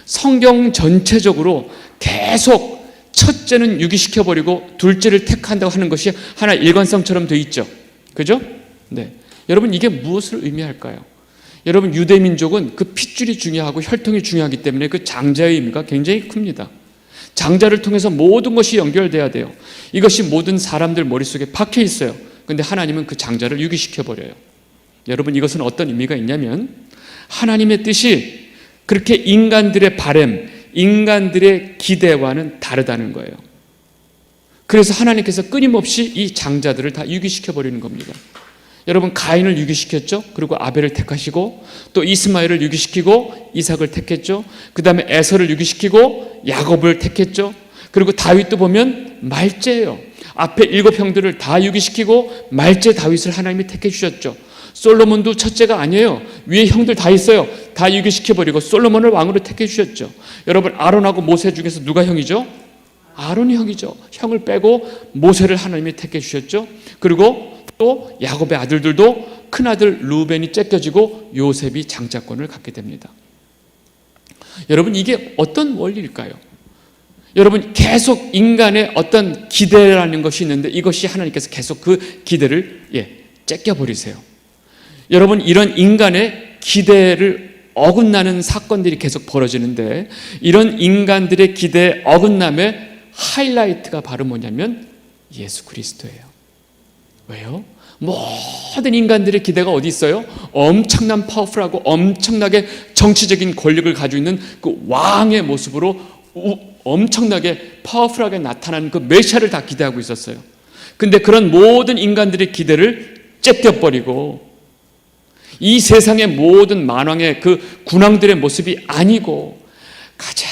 A: 성경 전체적으로 계속 첫째는 유기시켜버리고 둘째를 택한다고 하는 것이 하나 일관성처럼 되어 있죠. 그죠? 네. 여러분, 이게 무엇을 의미할까요? 여러분, 유대민족은 그 핏줄이 중요하고 혈통이 중요하기 때문에 그 장자의 의미가 굉장히 큽니다. 장자를 통해서 모든 것이 연결돼야 돼요. 이것이 모든 사람들 머릿속에 박혀 있어요. 그런데 하나님은 그 장자를 유기시켜버려요. 여러분, 이것은 어떤 의미가 있냐면 하나님의 뜻이 그렇게 인간들의 바램, 인간들의 기대와는 다르다는 거예요. 그래서 하나님께서 끊임없이 이 장자들을 다 유기시켜버리는 겁니다. 여러분, 가인을 유기시켰죠. 그리고 아벨을 택하시고 또 이스마엘을 유기시키고 이삭을 택했죠. 그 다음에 에서를 유기시키고 야곱을 택했죠. 그리고 다윗도 보면 말제예요. 앞에 7형들을 다 유기시키고 말제 다윗을 하나님이 택해 주셨죠. 솔로몬도 첫째가 아니에요. 위에 형들 다 있어요. 다 유기시켜버리고 솔로몬을 왕으로 택해 주셨죠. 여러분, 아론하고 모세 중에서 누가 형이죠? 아론이 형이죠. 형을 빼고 모세를 하나님이 택해 주셨죠. 그리고 또 야곱의 아들들도 큰아들 루벤이 째껴지고 요셉이 장자권을 갖게 됩니다. 여러분, 이게 어떤 원리일까요? 여러분, 계속 인간의 어떤 기대라는 것이 있는데 이것이 하나님께서 계속 그 기대를 째껴버리세요. 여러분, 이런 인간의 기대를 어긋나는 사건들이 계속 벌어지는데 이런 인간들의 기대에 어긋남의 하이라이트가 바로 뭐냐면 예수 그리스도예요. 왜요? 모든 인간들의 기대가 어디 있어요? 엄청난 파워풀하고 엄청나게 정치적인 권력을 가지고 있는 그 왕의 모습으로 엄청나게 파워풀하게 나타나는 그 메시아를 다 기대하고 있었어요. 근데 그런 모든 인간들의 기대를 째껴버리고 이 세상의 모든 만왕의 그 군왕들의 모습이 아니고 가장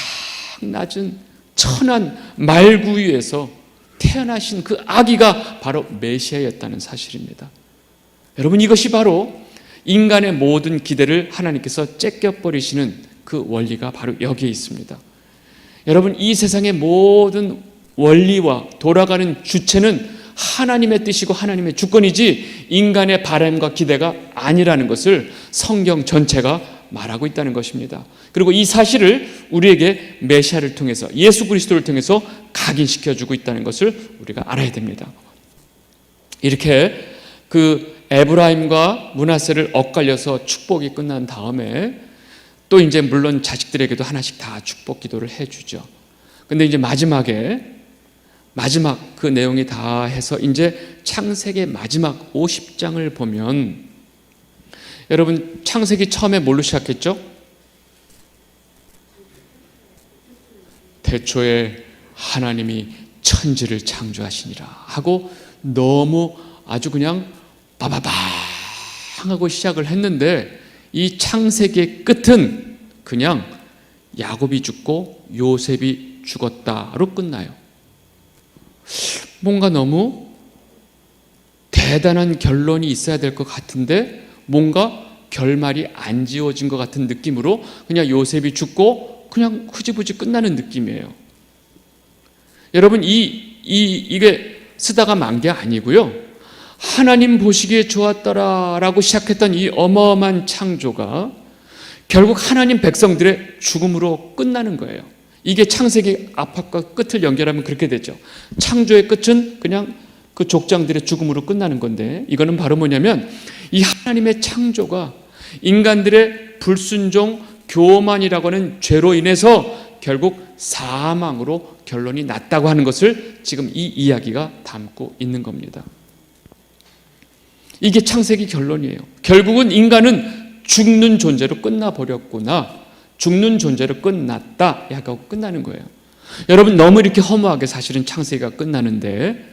A: 낮은 천한 말구 위에서 태어나신 그 아기가 바로 메시아였다는 사실입니다. 여러분, 이것이 바로 인간의 모든 기대를 하나님께서 째껴버리시는 그 원리가 바로 여기에 있습니다. 여러분, 이 세상의 모든 원리와 돌아가는 주체는 하나님의 뜻이고 하나님의 주권이지 인간의 바람과 기대가 아니라는 것을 성경 전체가 말하고 있다는 것입니다. 그리고 이 사실을 우리에게 메시아를 통해서 예수 그리스도를 통해서 각인시켜주고 있다는 것을 우리가 알아야 됩니다. 이렇게 그 에브라임과 므낫세를 엇갈려서 축복이 끝난 다음에 또 이제 물론 자식들에게도 하나씩 다 축복 기도를 해주죠. 근데 이제 마지막 그 내용이 다 해서 이제 창세기 마지막 50장을 보면 여러분, 창세기 처음에 뭘로 시작했죠? 태초에 하나님이 천지를 창조하시니라 하고 너무 아주 그냥 빠바방 향하고 시작을 했는데 이 창세기의 끝은 그냥 야곱이 죽고 요셉이 죽었다로 끝나요. 뭔가 너무 대단한 결론이 있어야 될 것 같은데 뭔가 결말이 안 지어진 것 같은 느낌으로 그냥 요셉이 죽고 그냥 흐지부지 끝나는 느낌이에요. 여러분 이게 쓰다가 만 게 아니고요. 하나님 보시기에 좋았더라라고 시작했던 이 어마어마한 창조가 결국 하나님 백성들의 죽음으로 끝나는 거예요. 이게 창세기 앞과 끝을 연결하면 그렇게 되죠. 창조의 끝은 그냥 그 족장들의 죽음으로 끝나는 건데 이거는 바로 뭐냐면 이 하나님의 창조가 인간들의 불순종, 교만이라고 하는 죄로 인해서 결국 사망으로 결론이 났다고 하는 것을 지금 이 이야기가 담고 있는 겁니다. 이게 창세기 결론이에요. 결국은 인간은 죽는 존재로 끝나버렸구나, 죽는 존재로 끝났다 하고 끝나는 거예요. 여러분 너무 이렇게 허무하게 사실은 창세기가 끝나는데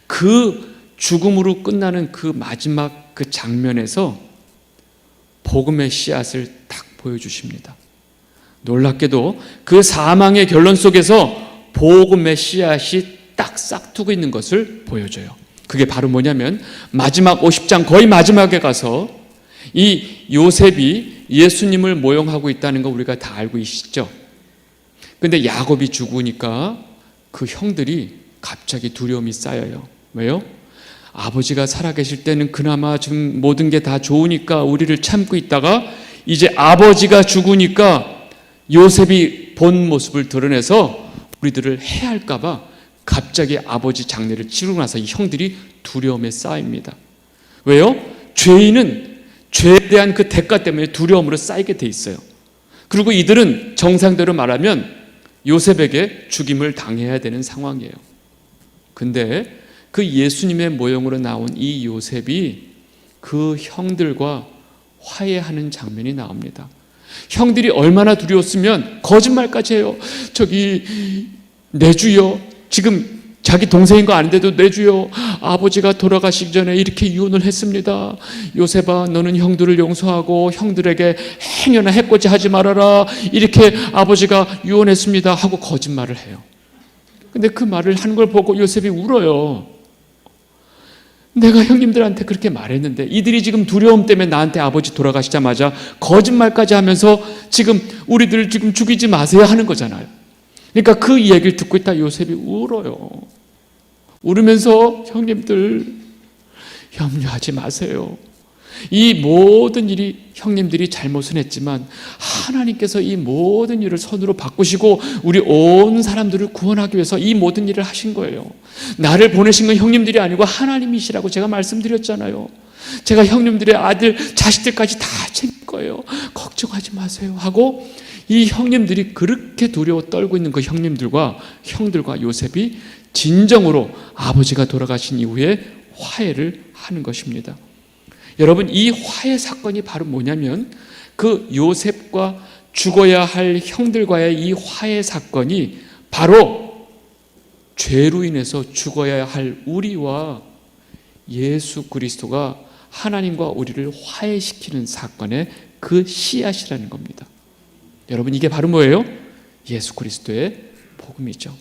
A: 그 죽음으로 끝나는 그 마지막 그 장면에서 복음의 씨앗을 딱 보여주십니다. 놀랍게도 그 사망의 결론 속에서 복음의 씨앗이 딱 싹트고 있는 것을 보여줘요. 그게 바로 뭐냐면 마지막 50장 거의 마지막에 가서 이 요셉이 예수님을 모형하고 있다는 거 우리가 다 알고 있죠. 근데 야곱이 죽으니까 그 형들이 갑자기 두려움이 쌓여요. 왜요? 아버지가 살아계실 때는 그나마 지금 모든 게 다 좋으니까 우리를 참고 있다가 이제 아버지가 죽으니까 요셉이 본 모습을 드러내서 우리들을 해할까 봐 갑자기 아버지 장례를 치르고 나서 이 형들이 두려움에 쌓입니다. 왜요? 죄인은 죄에 대한 그 대가 때문에 두려움으로 쌓이게 돼 있어요. 그리고 이들은 정상대로 말하면 요셉에게 죽임을 당해야 되는 상황이에요. 근데 그 예수님의 모형으로 나온 이 요셉이 그 형들과 화해하는 장면이 나옵니다. 형들이 얼마나 두려웠으면 거짓말까지 해요. 저기 내주여, 지금 자기 동생인 거 아는데도 내주여, 아버지가 돌아가시기 전에 이렇게 유언을 했습니다. 요셉아, 너는 형들을 용서하고 형들에게 행여나 해코지 하지 말아라, 이렇게 아버지가 유언했습니다 하고 거짓말을 해요. 근데 그 말을 하는 걸 보고 요셉이 울어요. 내가 형님들한테 그렇게 말했는데 이들이 지금 두려움 때문에 나한테 아버지 돌아가시자마자 거짓말까지 하면서 지금 우리들 지금 죽이지 마세요 하는 거잖아요. 그러니까 그 이야기를 듣고 있다 요셉이 울어요. 울으면서 형님들 염려하지 마세요. 이 모든 일이 형님들이 잘못은 했지만 하나님께서 이 모든 일을 선으로 바꾸시고 우리 온 사람들을 구원하기 위해서 이 모든 일을 하신 거예요. 나를 보내신 건 형님들이 아니고 하나님이시라고 제가 말씀드렸잖아요. 제가 형님들의 아들, 자식들까지 다 챙길 거예요. 걱정하지 마세요 하고 이 형님들이 그렇게 두려워 떨고 있는 그 형님들과 형들과 요셉이 진정으로 아버지가 돌아가신 이후에 화해를 하는 것입니다. 여러분 이 화해 사건이 바로 뭐냐면 그 요셉과 죽어야 할 형들과의 이 화해 사건이 바로 죄로 인해서 죽어야 할 우리와 예수 그리스도가 하나님과 우리를 화해시키는 사건의 그 씨앗이라는 겁니다. 여러분 이게 바로 뭐예요? 예수 그리스도의 복음이죠.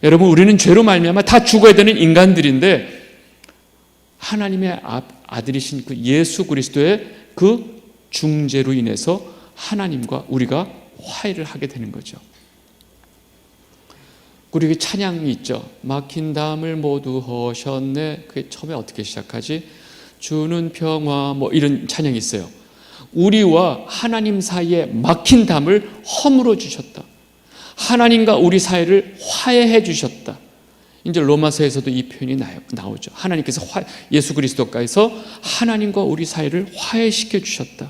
A: 여러분 우리는 죄로 말미암아 다 죽어야 되는 인간들인데 하나님의 아들이신 그 예수 그리스도의 그 중재로 인해서 하나님과 우리가 화해를 하게 되는 거죠. 우리 찬양이 있죠. 막힌 담을 모두 허셨네. 그게 처음에 어떻게 시작하지? 주는 평화, 뭐 이런 찬양이 있어요. 우리와 하나님 사이에 막힌 담을 허물어 주셨다. 하나님과 우리 사이를 화해해 주셨다. 이제 로마서에서도 이 표현이 나오죠. 하나님께서 예수 그리스도께서 하나님과 우리 사이를 화해시켜 주셨다.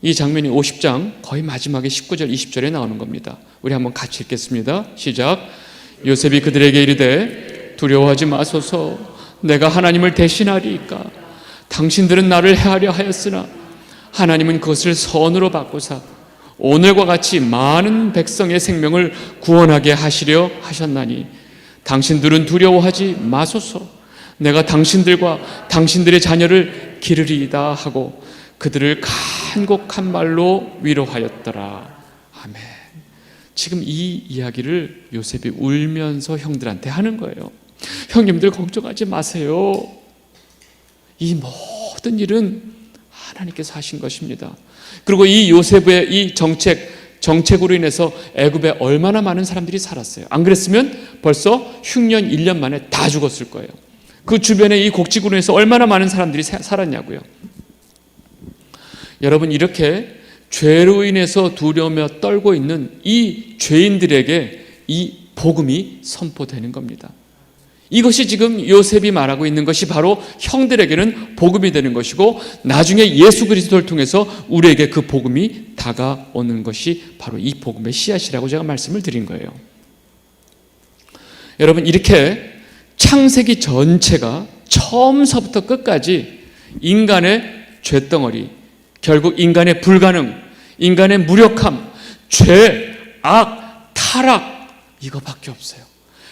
A: 이 장면이 50장 거의 마지막에 19절 20절에 나오는 겁니다. 우리 한번 같이 읽겠습니다. 시작. 요셉이 그들에게 이르되 두려워하지 마소서, 내가 하나님을 대신하리이까. 당신들은 나를 해하려 하였으나 하나님은 그것을 선으로 바꾸사 오늘과 같이 많은 백성의 생명을 구원하게 하시려 하셨나니 당신들은 두려워하지 마소서, 내가 당신들과 당신들의 자녀를 기르리이다 하고 그들을 간곡한 말로 위로하였더라. 아멘. 지금 이 이야기를 요셉이 울면서 형들한테 하는 거예요. 형님들 걱정하지 마세요. 이 모든 일은 하나님께서 하신 것입니다. 그리고 이 요셉의 이 정책으로 인해서 애굽에 얼마나 많은 사람들이 살았어요. 안 그랬으면 벌써 흉년 1년 만에 다 죽었을 거예요. 그 주변에 이 곡지구로 인해서 얼마나 많은 사람들이 살았냐고요. 여러분, 이렇게 죄로 인해서 두려우며 떨고 있는 이 죄인들에게 이 복음이 선포되는 겁니다. 이것이 지금 요셉이 말하고 있는 것이 바로 형들에게는 복음이 되는 것이고, 나중에 예수 그리스도를 통해서 우리에게 그 복음이 다가오는 것이 바로 이 복음의 씨앗이라고 제가 말씀을 드린 거예요. 여러분, 이렇게 창세기 전체가 처음서부터 끝까지 인간의 죄덩어리, 결국 인간의 불가능, 인간의 무력함, 죄, 악, 타락, 이거밖에 없어요.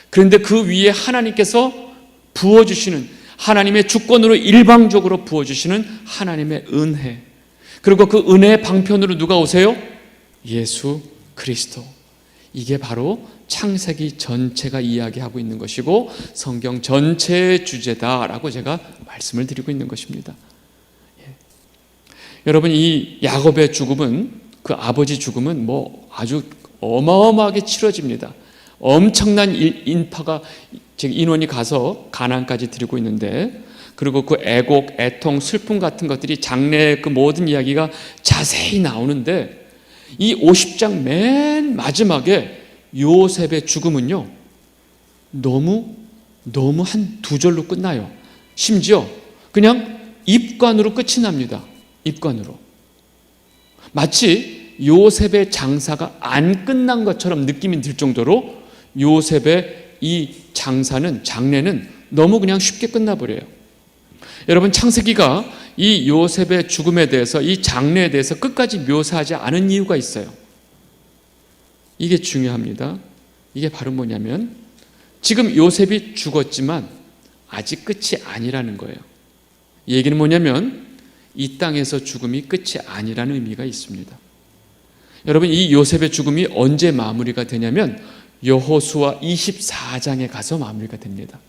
A: 그런데 그 위에 하나님께서 부어주시는, 하나님의 주권으로 일방적으로 부어주시는 하나님의 은혜, 그리고 그 은혜의 방편으로 누가 오세요? 예수 그리스도. 이게 바로 창세기 전체가 이야기하고 있는 것이고 성경 전체의 주제다라고 제가 말씀을 드리고 있는 것입니다. 여러분, 이 야곱의 죽음은, 그 아버지 죽음은 뭐 아주 어마어마하게 치러집니다. 엄청난 인파가, 즉 인원이 가서 가나안까지 들이고 있는데, 그리고 그 애곡, 애통, 슬픔 같은 것들이, 장래의 그 모든 이야기가 자세히 나오는데, 이 50장 맨 마지막에 요셉의 죽음은요, 너무 한 두 절로 끝나요. 심지어 그냥 입관으로 끝이 납니다. 입관으로. 마치 요셉의 장사가 안 끝난 것처럼 느낌이 들 정도로 요셉의 이 장래는 너무 그냥 쉽게 끝나버려요. 여러분, 창세기가 이 요셉의 죽음에 대해서, 이 장래에 대해서 끝까지 묘사하지 않은 이유가 있어요. 이게 중요합니다. 이게 바로 뭐냐면, 지금 요셉이 죽었지만 아직 끝이 아니라는 거예요. 이 얘기는 뭐냐면, 이 땅에서 죽음이 끝이 아니라는 의미가 있습니다. 여러분, 이 요셉의 죽음이 언제 마무리가 되냐면 여호수아 24장에 가서 마무리가 됩니다.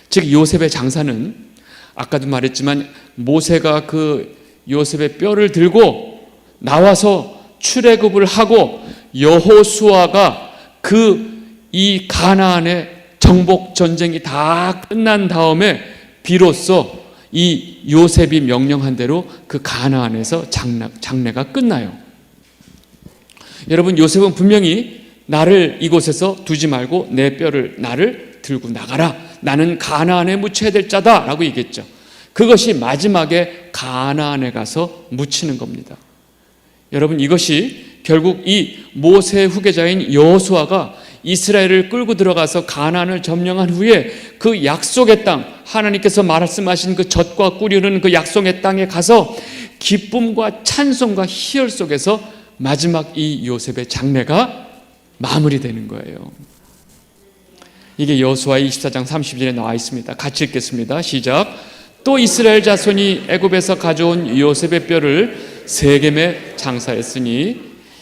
A: 즉, 요셉의 장사는 아까도 말했지만 모세가 그 요셉의 뼈를 들고 나와서 출애굽을 하고 여호수아가 이 가나안의 정복 전쟁이 다 끝난 다음에 비로소 이 요셉이 명령한 대로 그 가나안에서 장래가 끝나요. 여러분, 요셉은 분명히 나를 이곳에서 두지 말고 내 뼈를, 나를 들고 나가라, 나는 가나안에 묻혀야 될 자다 라고 얘기했죠. 그것이 마지막에 가나안에 가서 묻히는 겁니다. 여러분, 이것이 결국 이 모세의 후계자인 여호수아가 이스라엘을 끌고 들어가서 가나안을 점령한 후에 그 약속의 땅, 하나님께서 말씀하신 그 젖과 꿀이 흐르는 그 약속의 땅에 가서 기쁨과 찬송과 희열 속에서 마지막 이 요셉의 장래가 마무리되는 거예요. 이게 여호수아 24장 30절에 나와 있습니다. 같이 읽겠습니다. 시작. 또 이스라엘 자손이 애굽에서 가져온 요셉의 뼈를 세겜에 장사했으니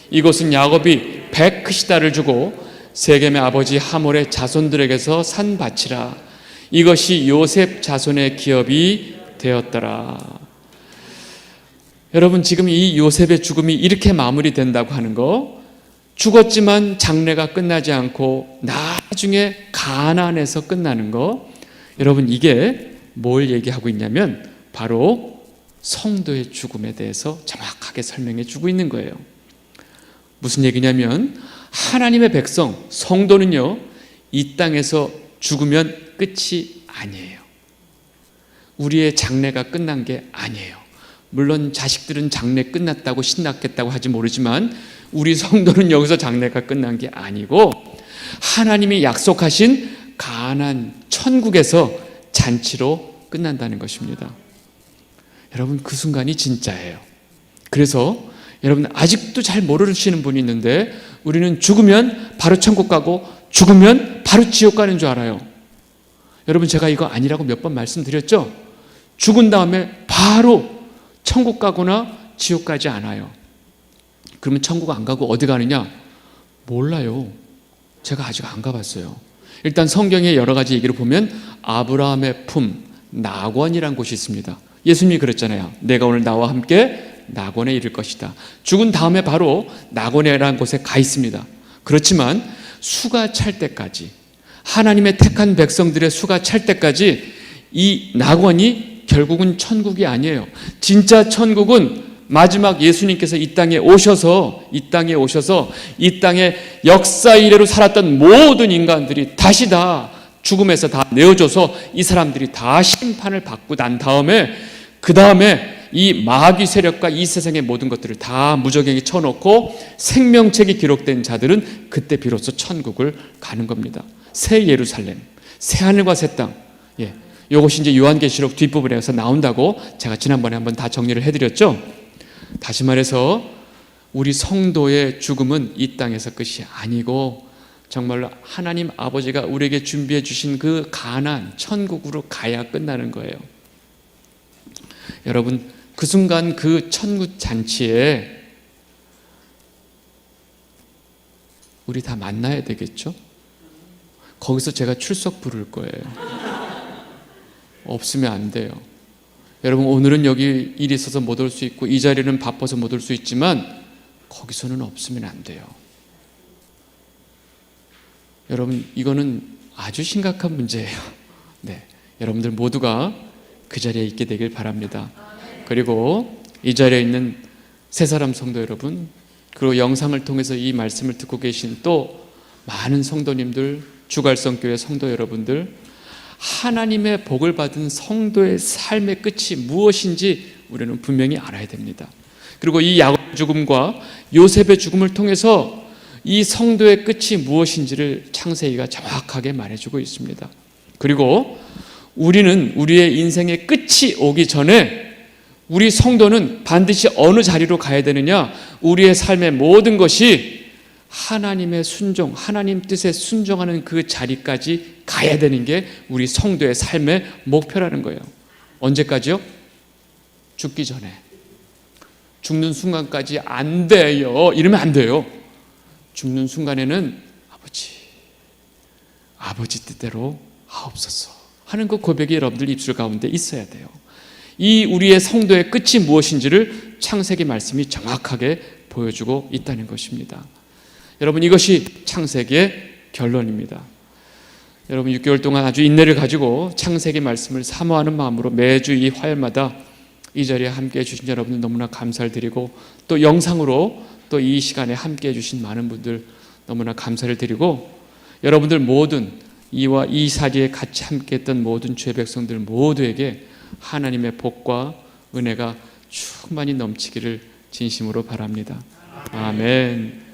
A: 이곳은 야곱이 100크시다를 주고 세겜의 아버지 하몰의 자손들에게서 산 밭이라. 이것이 요셉 자손의 기업이 되었더라. 여러분, 지금 이 요셉의 죽음이 이렇게 마무리된다고 하는 거, 죽었지만 장래가 끝나지 않고 나중에 가나안에서 끝나는 거, 여러분, 이게 뭘 얘기하고 있냐면 바로 성도의 죽음에 대해서 정확하게 설명해 주고 있는 거예요. 무슨 얘기냐면, 하나님의 백성, 성도는요, 이 땅에서 죽으면 끝이 아니에요. 우리의 장래가 끝난 게 아니에요. 물론 자식들은 장래 끝났다고 신났겠다고 하지 모르지만 우리 성도는 여기서 장래가 끝난 게 아니고 하나님이 약속하신 가나안 천국에서 잔치로 끝난다는 것입니다. 여러분, 그 순간이 진짜예요. 그래서 여러분, 아직도 잘 모르시는 분이 있는데 우리는 죽으면 바로 천국 가고 죽으면 바로 지옥 가는 줄 알아요. 여러분 제가 이거 아니라고 몇 번 말씀드렸죠? 죽은 다음에 바로 천국 가거나 지옥 가지 않아요. 그러면 천국 안 가고 어디 가느냐? 몰라요. 제가 아직 안 가봤어요. 일단 성경의 여러 가지 얘기를 보면 아브라함의 품, 낙원이란 곳이 있습니다. 예수님이 그랬잖아요. 내가 오늘 나와 함께 낙원에 이를 것이다. 죽은 다음에 바로 낙원이라는 곳에 가 있습니다. 그렇지만 수가 찰 때까지, 하나님의 택한 백성들의 수가 찰 때까지 이 낙원이 결국은 천국이 아니에요. 진짜 천국은 마지막 예수님께서 이 땅에 오셔서 이 땅에 역사 이래로 살았던 모든 인간들이 다시 다 죽음에서 다 내어줘서 이 사람들이 다 심판을 받고 난 다음에, 그 다음에 이 마귀 세력과 이 세상의 모든 것들을 다 무저갱이 쳐놓고 생명책이 기록된 자들은 그때 비로소 천국을 가는 겁니다. 새 예루살렘, 새 하늘과 새 땅. 예, 이것이 이제 요한계시록 뒷부분에서 나온다고 제가 지난번에 한번 다 정리를 해드렸죠. 다시 말해서 우리 성도의 죽음은 이 땅에서 끝이 아니고 정말로 하나님 아버지가 우리에게 준비해 주신 그 가나안 천국으로 가야 끝나는 거예요. 여러분, 그 순간 그 천국 잔치에 우리 다 만나야 되겠죠? 거기서 제가 출석 부를 거예요. 없으면 안 돼요. 여러분, 오늘은 여기 일이 있어서 못 올 수 있고 이 자리는 바빠서 못 올 수 있지만 거기서는 없으면 안 돼요. 여러분, 이거는 아주 심각한 문제예요. 네, 여러분들 모두가 그 자리에 있게 되길 바랍니다. 그리고 이 자리에 있는 세 사람 성도 여러분, 그리고 영상을 통해서 이 말씀을 듣고 계신 또 많은 성도님들, 주갈성교회 성도 여러분들, 하나님의 복을 받은 성도의 삶의 끝이 무엇인지 우리는 분명히 알아야 됩니다. 그리고 이 야곱의 죽음과 요셉의 죽음을 통해서 이 성도의 끝이 무엇인지를 창세기가 정확하게 말해주고 있습니다. 그리고 우리는 우리의 인생의 끝이 오기 전에 우리 성도는 반드시 어느 자리로 가야 되느냐? 우리의 삶의 모든 것이 하나님의 순종, 하나님 뜻에 순종하는 그 자리까지 가야 되는 게 우리 성도의 삶의 목표라는 거예요. 언제까지요? 죽기 전에. 죽는 순간까지 안 돼요. 이러면 안 돼요. 죽는 순간에는 아버지 뜻대로 하옵소서 하는 그 고백이 여러분들 입술 가운데 있어야 돼요. 이 우리의 성도의 끝이 무엇인지를 창세기 말씀이 정확하게 보여주고 있다는 것입니다. 여러분, 이것이 창세기의 결론입니다. 여러분, 6개월 동안 아주 인내를 가지고 창세기 말씀을 사모하는 마음으로 매주 이 화요일마다 이 자리에 함께해 주신 여러분들 너무나 감사를 드리고, 또 영상으로 또 이 시간에 함께해 주신 많은 분들 너무나 감사를 드리고, 여러분들 모든 이와 이 자리에 같이 함께했던 모든 주의 백성들 모두에게 하나님의 복과 은혜가 충만히 넘치기를 진심으로 바랍니다. 아멘.